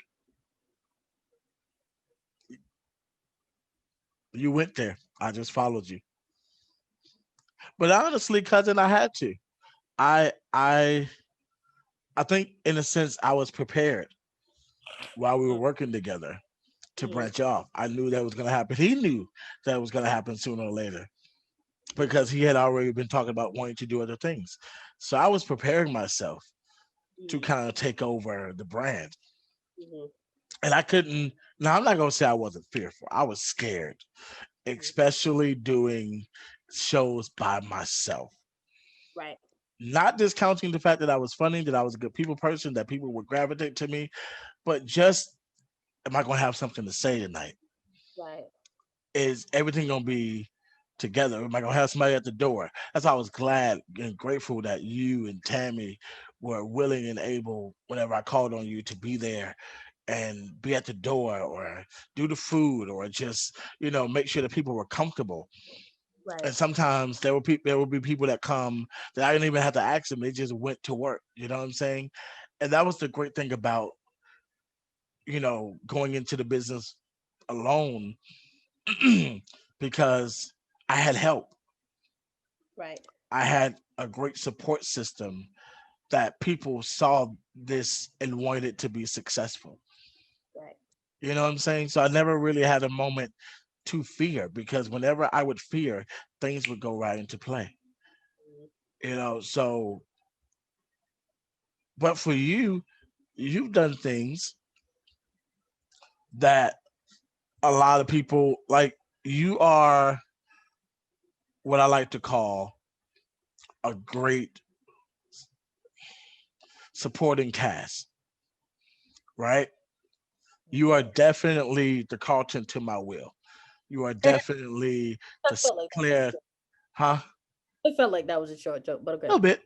You went there. I just followed you. But honestly, cousin, I had to. I think in a sense I was prepared while we were working together to branch off. I knew that was gonna happen. He knew that was gonna happen sooner or later because he had already been talking about wanting to do other things. So I was preparing myself to kind of take over the brand. And I couldn't, now I'm not gonna say I wasn't fearful. I was scared, especially doing shows by myself. Right. Not discounting the fact that I was funny, that I was a good people person, that people would gravitate to me, but just, am I gonna have something to say tonight? Right. Is everything gonna be together? Am I gonna have somebody at the door? That's why I was glad and grateful that you and Tammy were willing and able, whenever I called on you, to be there and be at the door or do the food or just, make sure that people were comfortable. Right. And sometimes there will be people that come that I didn't even have to ask them. They just went to work. You know what I'm saying? And that was the great thing about, going into the business alone because I had help. Right. I had a great support system that people saw this and wanted it to be successful. Right. You know what I'm saying? So I never really had a moment to fear because whenever I would fear, things would go right into play. So, but for you, you've done things that a lot of people like. You are what I like to call a great supporting cast, right? You are definitely the Carlton to my Will. You are definitely I felt the like Claire, huh? I felt like that was a short joke, but okay. A little bit.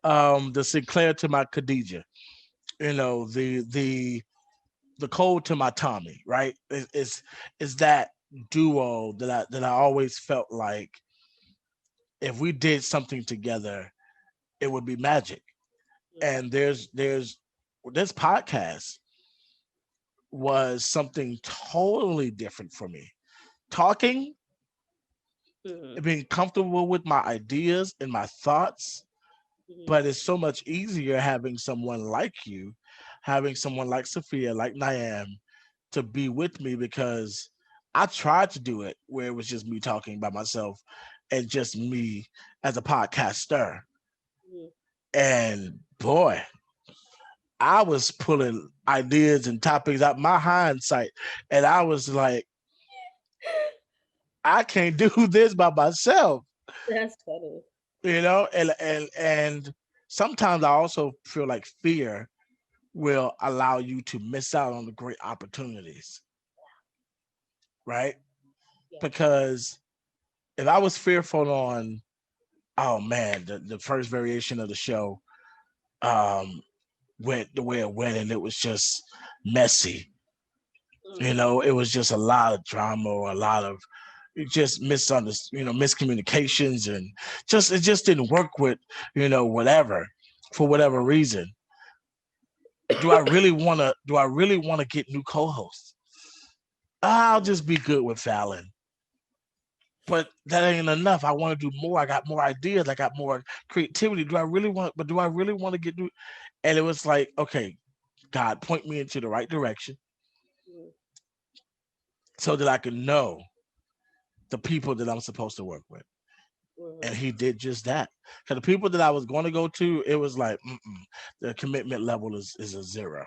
the Sinclair to my Khadijah, you know, the Cole to my Tommy, right? Is that duo that I always felt like if we did something together, it would be magic. Mm, And there's this podcast was something totally different for me. Talking, mhm, being comfortable with my ideas and my thoughts, mhm, but it's so much easier having someone like you, having someone like Sophia, like Niam, to be with me because I tried to do it where it was just me talking by myself and just me as a podcaster. mhm. And boy, I was pulling ideas and topics out my hindsight. And I was like, I can't do this by myself, That's funny. you know? And sometimes I also feel like fear will allow you to miss out on the great opportunities, right? Yeah. Because if I was fearful on, oh man, the first variation of the show um went the way it went and it was just messy. You Mhm, know, it was just a lot of drama, or a lot of just miscommunications, and just it just didn't work with, whatever, for whatever reason. Do I really want to get new co-hosts? I'll mhm. just be good with Fallon. But that ain't enough. I want to do more. I got more ideas. I got more creativity. Do I really want to get new? And it was like, okay, God, point me into the right direction Mhm, so that I can know the people that I'm supposed to work with. And mhm. he did just that. So the people that I was going to go to, it was like, the commitment level is a zero,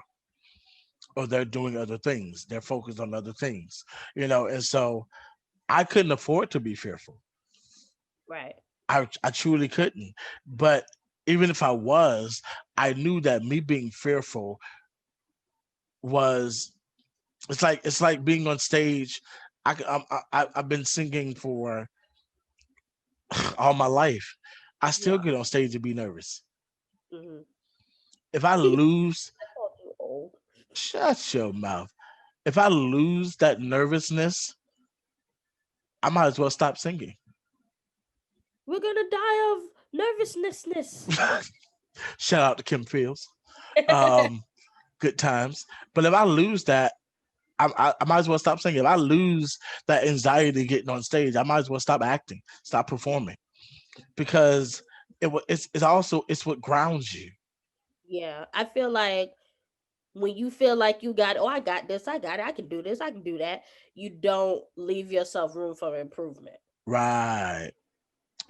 or they're doing other things. They're focused on other things, And so I couldn't afford to be fearful. Right. I truly couldn't. But even if I was, I knew that me being fearful was it's like being on stage. I've been singing for all my life. I still Yeah. get on stage and be nervous. Mhm. If I lose, I called you old. shut your mouth. If I lose that nervousness, I might as well stop singing. We're gonna die of nervousness. Shout out to Kim Fields. Um, Good times. But if I lose that, I might as well stop singing. If I lose that anxiety getting on stage, I might as well stop acting, stop performing, because it's what grounds you. Yeah, I feel like when you feel like you got, oh, I got this, I got it, I can do this, I can do that, you don't leave yourself room for improvement. Right.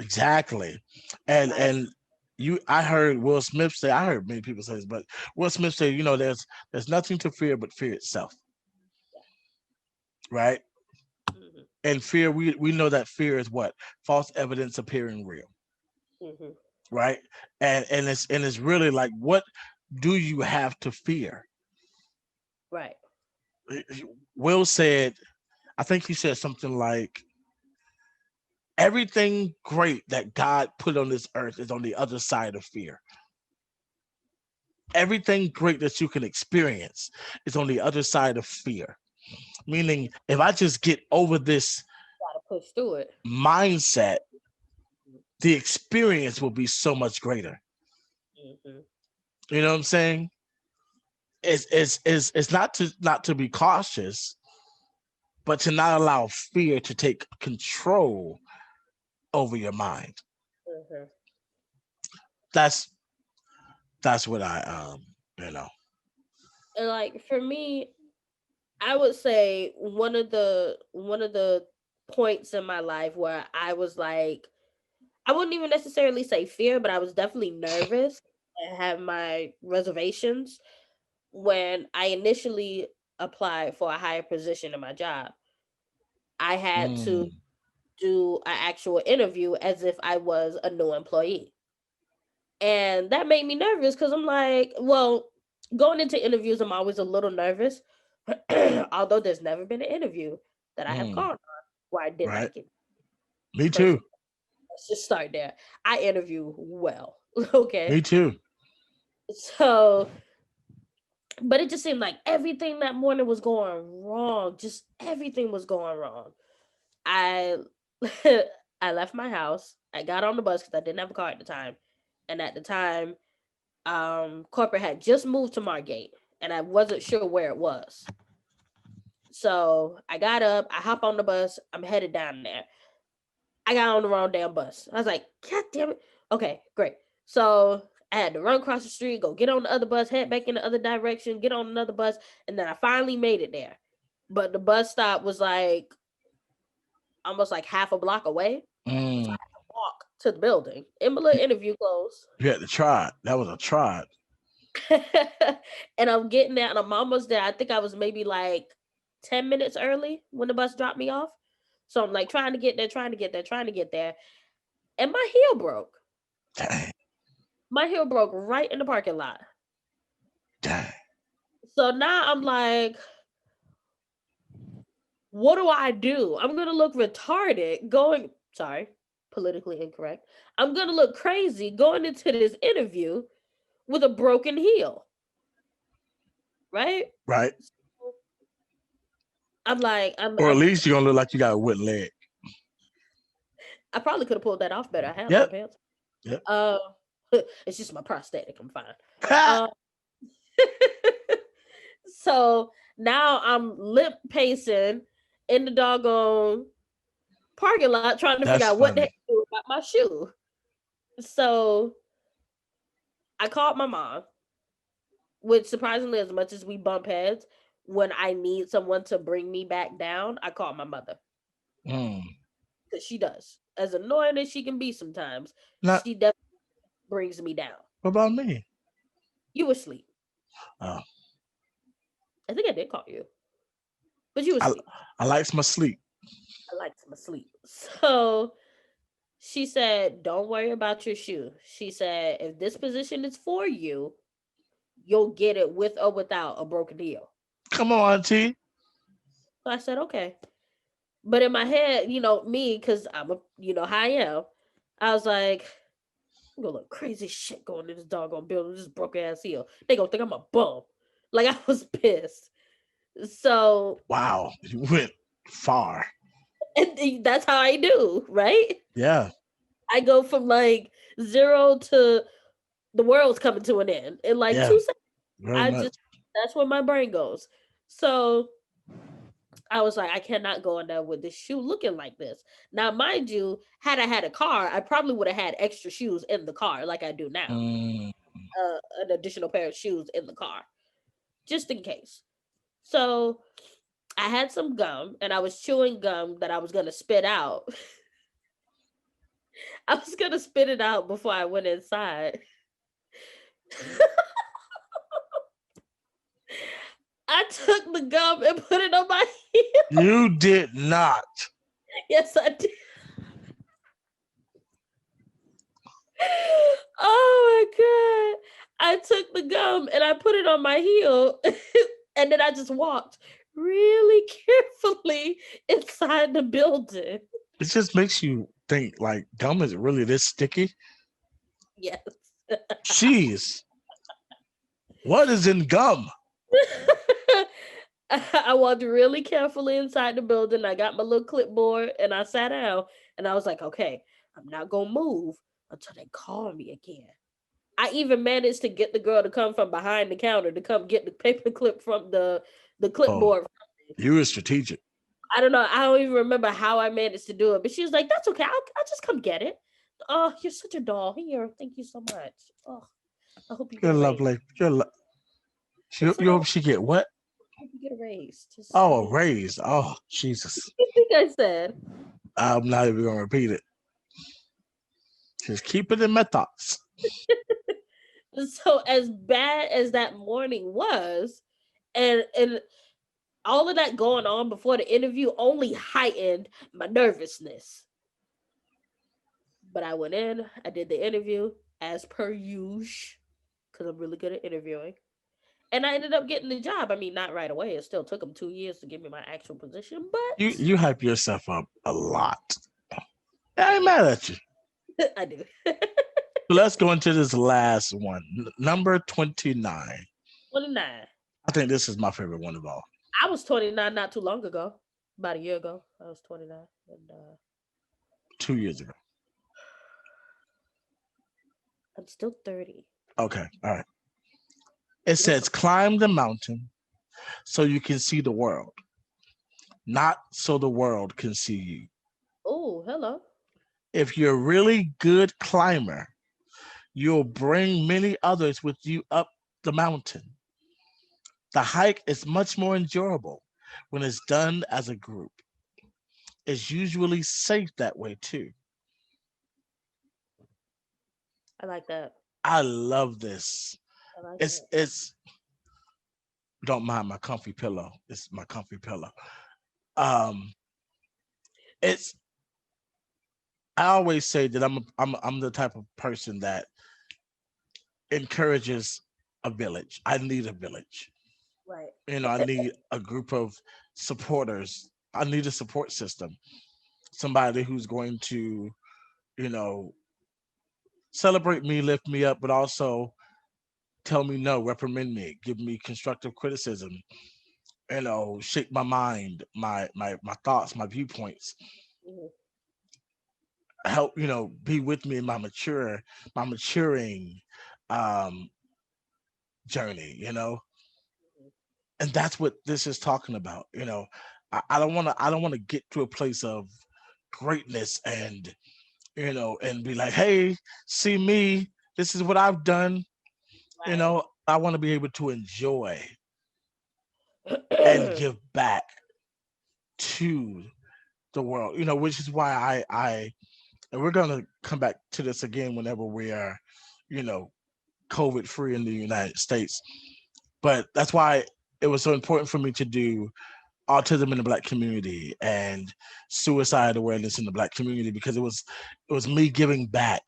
Exactly. And Like, and I heard Will Smith say, I heard many people say this, but Will Smith say, there's nothing to fear but fear itself, right? mhm, And fear, we know that fear is what? False evidence appearing real, mhm, right? And it's really like, what do you have to fear? right, Will said, I think he said something like, everything great that God put on this earth is on the other side of fear. Everything great that you can experience is on the other side of fear. Meaning, if I just get over this gotta push through it. mindset, the experience will be so much greater. Mhm, You know what I'm saying? It's not to be cautious, but to not allow fear to take control over your mind. mhm. That's that's what I you know. And like for me, I would say one of the points in my life where I was like, I wouldn't even necessarily say fear, but I was definitely nervous and had my reservations when I initially applied for a higher position in my job. I had to Mm, do an actual interview as if I was a new employee. And that made me nervous because I'm like, well, going into interviews, I'm always a little nervous. Although there's never been an interview that I have mm, gone on where I did right. not get. Me First, too. let's just start there. I interview well. Okay. Me too. So, but it just seemed like everything that morning was going wrong. Just everything was going wrong. I I left my house. I got on the bus because I didn't have a car at the time. And at the time, corporate had just moved to Margate and I wasn't sure where it was. So I got up, I hop on the bus, I'm headed down there. I got on the wrong damn bus. I was like, God damn it. Okay, great. So I had to run across the street, go get on the other bus, head back in the other direction, get on another bus, and then I finally made it there. But the bus stop was like almost like half a block away. So I had Mm. to walk to the building. And my little interview closed. You had to try it. That was a try. And I'm getting there and I'm almost there. I think I was maybe like 10 minutes early when the bus dropped me off. So I'm like trying to get there, trying to get there, trying to get there. And my heel broke. Dang, My heel broke right in the parking lot. dang. So now I'm like, what do I do? I'm going to look retarded going, sorry, politically incorrect. I'm going to look crazy going into this interview with a broken heel. Right? Right. I'm like, Or at least you're gonna look like you got a wooden leg. I probably could have pulled that off better. I have Yep. no pants. Yep. It's just my prosthetic. I'm fine. So now I'm lip pacing in the doggone parking lot trying to figure out what the heck to do about my shoe. So I called my mom, which surprisingly, as much as we bump heads, when I need someone to bring me back down, I call my mother. Because she does. As annoying as she can be sometimes, she definitely brings me down. What about me? You were asleep. Oh. I think I did call you. But you were asleep. I likes my sleep. I liked my sleep. So she said, don't worry about your shoe. She said, if this position is for you, you'll get it with or without a broken heel. Come on, Auntie. So I said, okay. But in my head, me, because I'm how I am, I was like, I'm gonna look crazy shit going in this doggone building, this broken ass heel. They gonna think I'm a bum. Like, I was pissed. So wow, you went far. And that's how I do, right? Yeah. I go from like 0 to the world's coming to an end in like 2 seconds. That's where my brain goes. So I was like, I cannot go in there with this shoe looking like this. Now, mind you, had I had a car, I probably would have had extra shoes in the car like I do now. An additional pair of shoes in the car, just in case. So I had some gum and I was chewing gum that I was going to spit out. I was going to spit it out before I went inside. I took the gum and put it on my heel. You did not. Yes, I did. Oh my God. I took the gum and I put it on my heel. And then I just walked really carefully inside the building. It just makes you think like gum is really this sticky. Yes. Jeez. What is in gum? I walked really carefully inside the building. I got my little clipboard and I sat down and I was like, okay, I'm not going to move until they call me again. I even managed to get the girl to come from behind the counter to come get the paper clip from the clipboard. Oh, you were strategic. I don't know. I don't even remember how I managed to do it, but she was like, that's okay. I'll just come get it. Oh, you're such a doll. Here, thank you so much. Oh, I hope you get You're a lovely. You hope she get what? I hope you get a raise. A raise. Oh, Jesus. What do you think I said? I'm not even going to repeat it. Just keep it in my thoughts. So as bad as that morning was, and all of that going on before the interview only heightened my nervousness. But I went in, I did the interview as per usual, because I'm really good at interviewing. And I ended up getting the job. I mean, not right away. It still took them 2 years to give me my actual position, but you hype yourself up a lot. I ain't mad at you. I do. So let's go into this last one. Number 29. 29. I think this is my favorite one of all. I was 29 not too long ago. About a year ago. I was 29. And 2 years ago. I'm still 30. Okay. All right. It You says, climb the mountain so you can see the world, not so the world can see you. Oh, hello. If you're a really good climber, you'll bring many others with you up the mountain. The hike is much more enjoyable when it's done as a group. It's usually safe that way too. I like that. I love this. I like It's that. it's don't mind my comfy pillow. It's my comfy pillow. Um it's I always say that I'm the type of person that encourages a village. I need a village. Right. I need a group of supporters. I need a support system. Somebody who's going to, you know, celebrate me, lift me up, but also tell me no, reprimand me, give me constructive criticism, shape my mind, my thoughts, my viewpoints, Mhm. help, be with me in my maturing um journey, Mhm. and that's what this is talking about. I don't want to get to a place of greatness and and be like, hey, see me, this is what I've done. Right. I want to be able to enjoy and give back to the world, which is why and we're gonna come back to this again whenever we are, you know, COVID free in the United States. But that's why it was so important for me to do autism in the black community and suicide awareness in the black community, because it was me giving back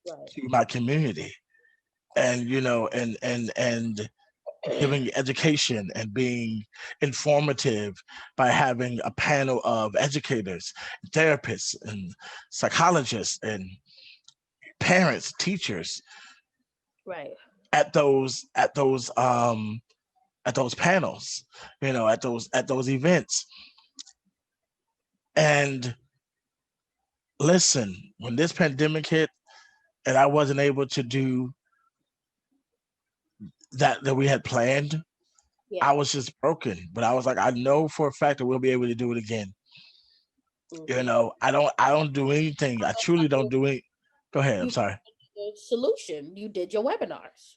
Right. to my community, and and giving education and being informative by having a panel of educators, therapists, and psychologists and parents, teachers Right. at those panels, at those events. And listen, when this pandemic hit and I wasn't able to do that we had planned, I Yeah. was just broken. But I was like, I know for a fact that we'll be able to do it again. Hmm. I don't do anything. I truly don't do it. Go ahead. I'm You sorry. found the solution. You did your webinars.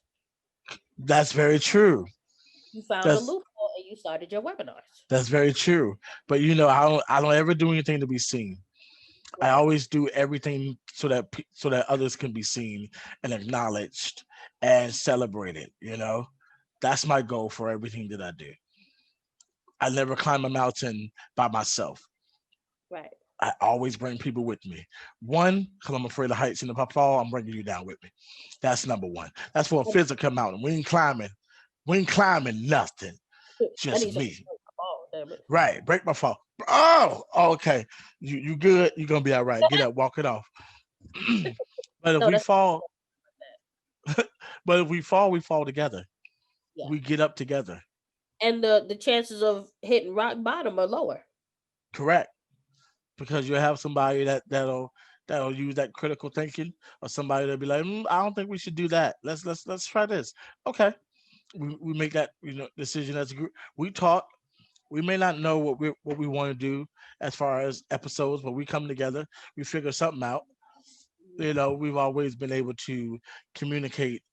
That's very true. You found a That's loophole and you started your webinars. that's very true. But I don't ever do anything to be seen. I Right. always do everything so that others can be seen and acknowledged and celebrated. That's my goal for everything that I do. I never climb a mountain by myself. Right. I always bring people with me. One, because I'm afraid of heights, and if I fall, I'm bringing you down with me. That's number one. That's for a physical mountain. We ain't climbing. We ain't climbing nothing. I Just need some. me. Oh, damn it. Right. Break my fall. Oh, okay. You good? You gonna be all right. Get up, walk it off. But if No, we that's fall, we fall together. yeah. We get up together. And the chances of hitting rock bottom are lower. Correct. Because you have somebody that'll use that critical thinking, or somebody that'll be like, I don't think we should do that. Let's try this. Okay. We make that decision as a group. We talk. We may not know what we want to do as far as episodes, but we come together. We figure something out. Mhm. We've always been able to communicate,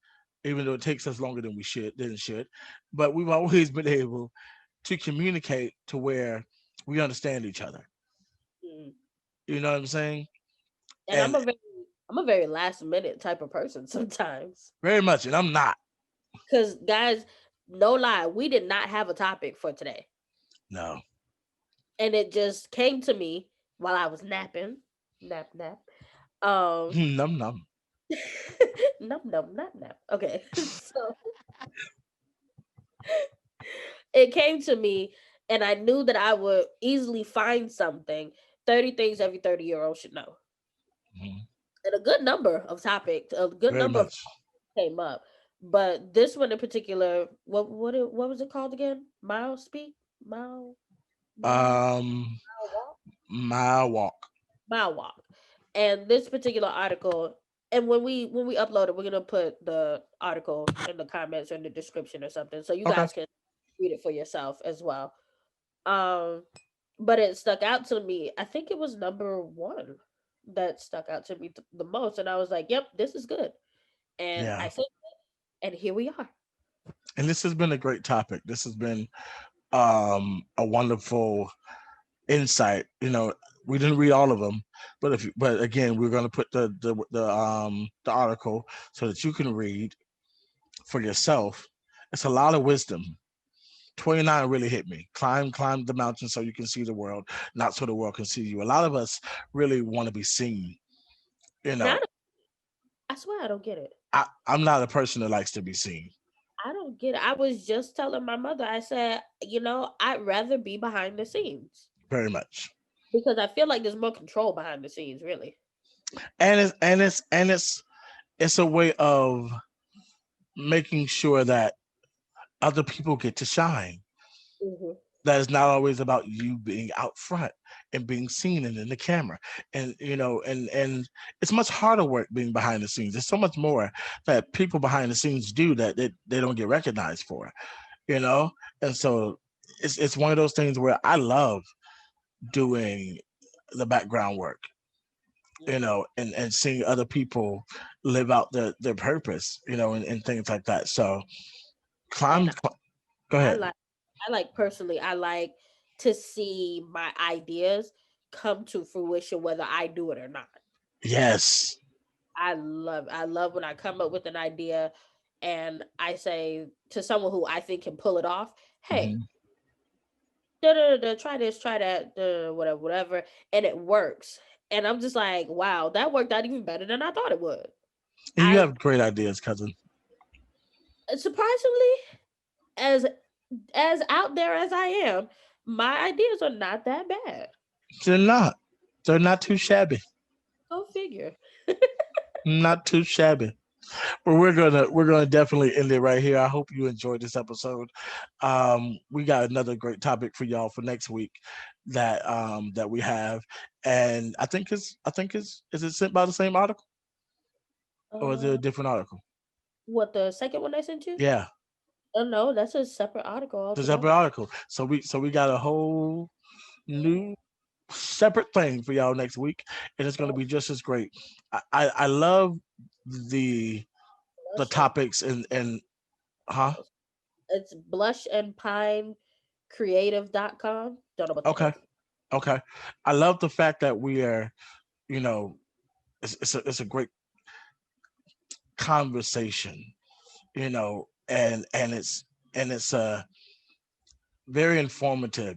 even though it takes us longer than it should. But we've always been able to communicate to where we understand each other. Mhm. You know what I'm saying? And And I'm a very last minute type of person sometimes. very much, and I'm not. Cause guys, no lie, we did not have a topic for today. No. And it just came to me while I was napping. Nap nap. Um Num num. num num nap nap. Okay. So it came to me and I knew that I would easily find something. 30 things every 30-year-old should know. Mhm. and a good number of topics, a good very number of much. came up. But this one in particular, what was it called again? Mile speak, mile mile Um, mile walk, Mile Walk. mile walk. And this particular article, and when we upload it, we're gonna put the article in the comments or in the description or something, so you Okay. guys can read it for yourself as well. Um, but it stuck out to me. I think it was number one that stuck out to me the most, and I was like, "Yep, this is good." And I Yeah. said, and here we are. And this has been a great topic. This has been a wonderful insight. We didn't read all of them, but again, we're going to put the article so that you can read for yourself. It's a lot of wisdom. 29 really hit me. Climb the mountain so you can see the world, not so the world can see you. A lot of us really want to be seen. You And know, I swear I don't get it. I'm not a person that likes to be seen I don't get it. I was just telling my mother, I said, I'd rather be behind the scenes very much. because I feel like there's more control behind the scenes, really. And it's a way of making sure that other people get to shine. Hmm. That is not always about you being out front and being seen and in the camera. And it's much harder work being behind the scenes. There's so much more that people behind the scenes do that they don't get recognized for, you know? And so it's one of those things where I love doing the background work, Hmm. and seeing other people live out their purpose, and things like that. So climb, And go I ahead. like, personally, I like to see my ideas come to fruition, whether I do it or not. Yes. I love when I come up with an idea and I say to someone who I think can pull it off, hey, Mhm. da, da, da, da, try this, try that, whatever, whatever, and it works. And I'm just like, wow, that worked out even better than I thought it would. And you I have great ideas, cousin. surprisingly, as out there as I am, my ideas are not that bad. They're not. They're not too shabby. Go figure. Not too shabby. But we're gonna definitely end it right here. I hope you enjoyed this episode. We got another great topic for y'all for next week that we have, and I think it's is it sent by the same article or is it a Uh, different article? what, the second one I sent you? Yeah, Oh no, that's a separate article the separate altogether. article. So we got a whole new separate thing for y'all next week, and it's gonna be just as great. I love the the Blush and topics and huh. it's blush and pine creative.com. Don't know what that Okay. is. Okay. I love the fact that we are, you know, it's a great conversation, and it's very informative.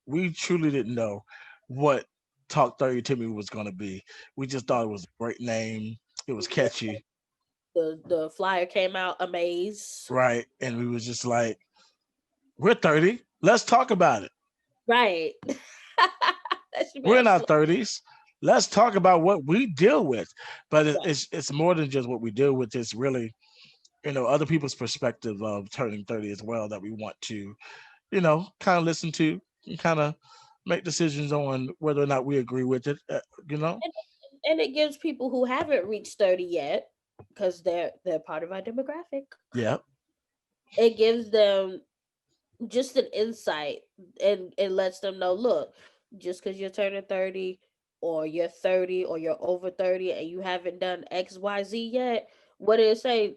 We truly didn't know what Talk 30 to Me was going to be. We just thought it was a great name. It was catchy, The flyer came out amaze. right? And we was just like, we're 30. Let's talk about it. Right. That should be We're our in our slogan. 30s. Let's talk about what we deal with. But it, Right. it's more than just what we deal with. It's really, other people's perspective of turning 30 as well that we want to, kind of listen to and kind of make decisions on whether or not we agree with it. You know? And, and it gives people who haven't reached 30 yet, because they're part of our demographic. Yeah. It gives them just an insight, and it lets them know, look, just because you're turning 30 or you're 30 or you're over 30 and you haven't done XYZ yet, what did it say?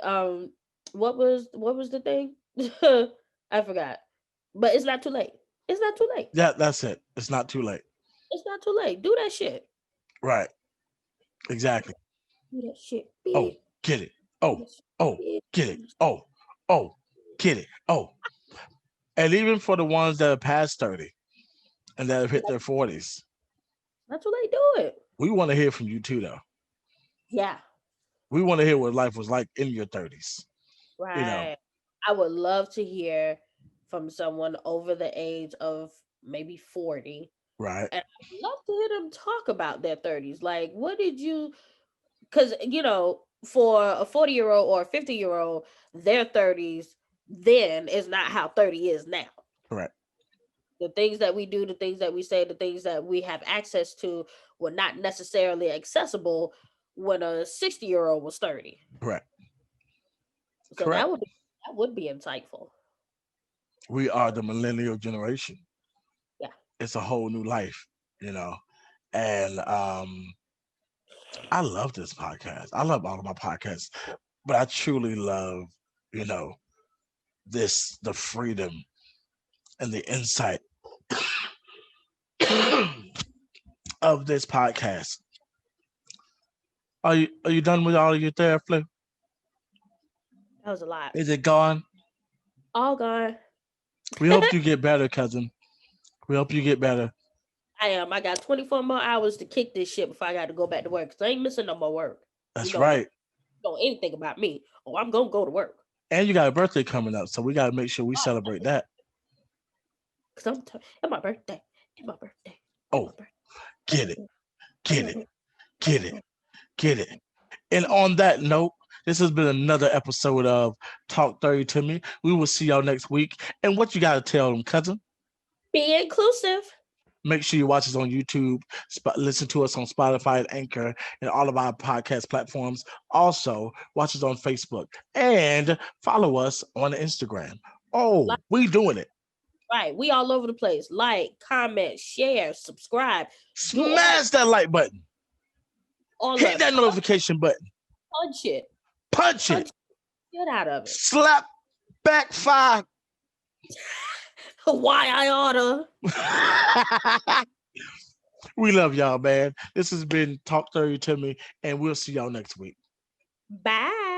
What was the thing? I forgot. But it's not too late. It's not too late. Yeah, that's it. It's not too late. It's not too late. Do that shit. Right. Exactly. Do that shit, Oh, bitch. get it. Do Oh, that shit, oh, bitch. get it. Oh, get it. Oh. And even for the ones that are past 30 and that have hit their 40s, Not too late. Do it. we want to hear from you too, though. Yeah. We want to hear what life was like in your 30s. You know, Right. I would love to hear from someone over the age of maybe 40. right? And I'd love to hear them talk about their 30s. Like, what did you, because for a 40-year-old or a 50-year-old, their 30s then is not how 30 is now. Correct. The things that we do, the things that we say, the things that we have access to were not necessarily accessible when a 60-year-old was 30. Correct. So Correct. that would be insightful. We are the millennial generation. Yeah. It's a whole new life, and I love this podcast. I love all of my podcasts, but I truly love, the freedom and the insight of this podcast. Are you done with all of your therapy? That was a lot. Is it gone? All gone. We hope you get better, cousin. We hope you get better. I am. I got 24 more hours to kick this shit before I got to go back to work. Because I ain't missing no more work. That's right. You know anything about me? Oh, I'm gonna go to work. And you got a birthday coming up, so we got to make sure we celebrate that. Because it's my birthday. It's my birthday. Oh, get it. Get it. Get it. Get it. And on that note, this has been another episode of Talk 30 to Me. We will see y'all next week. And what you got to tell them, cousin? Be inclusive. Make sure you watch us on YouTube, listen to us on Spotify and Anchor and all of our podcast platforms. Also, watch us on Facebook and follow us on Instagram. Oh, we doing it. Right. We all over the place. Like, comment, share, subscribe. Smash that like button. Hit that notification button. Punch it. Punch it. Get out of it. Slap back 5. Why I oughta. We love y'all, man. This has been Talk 30 to Me, and we'll see y'all next week. Bye.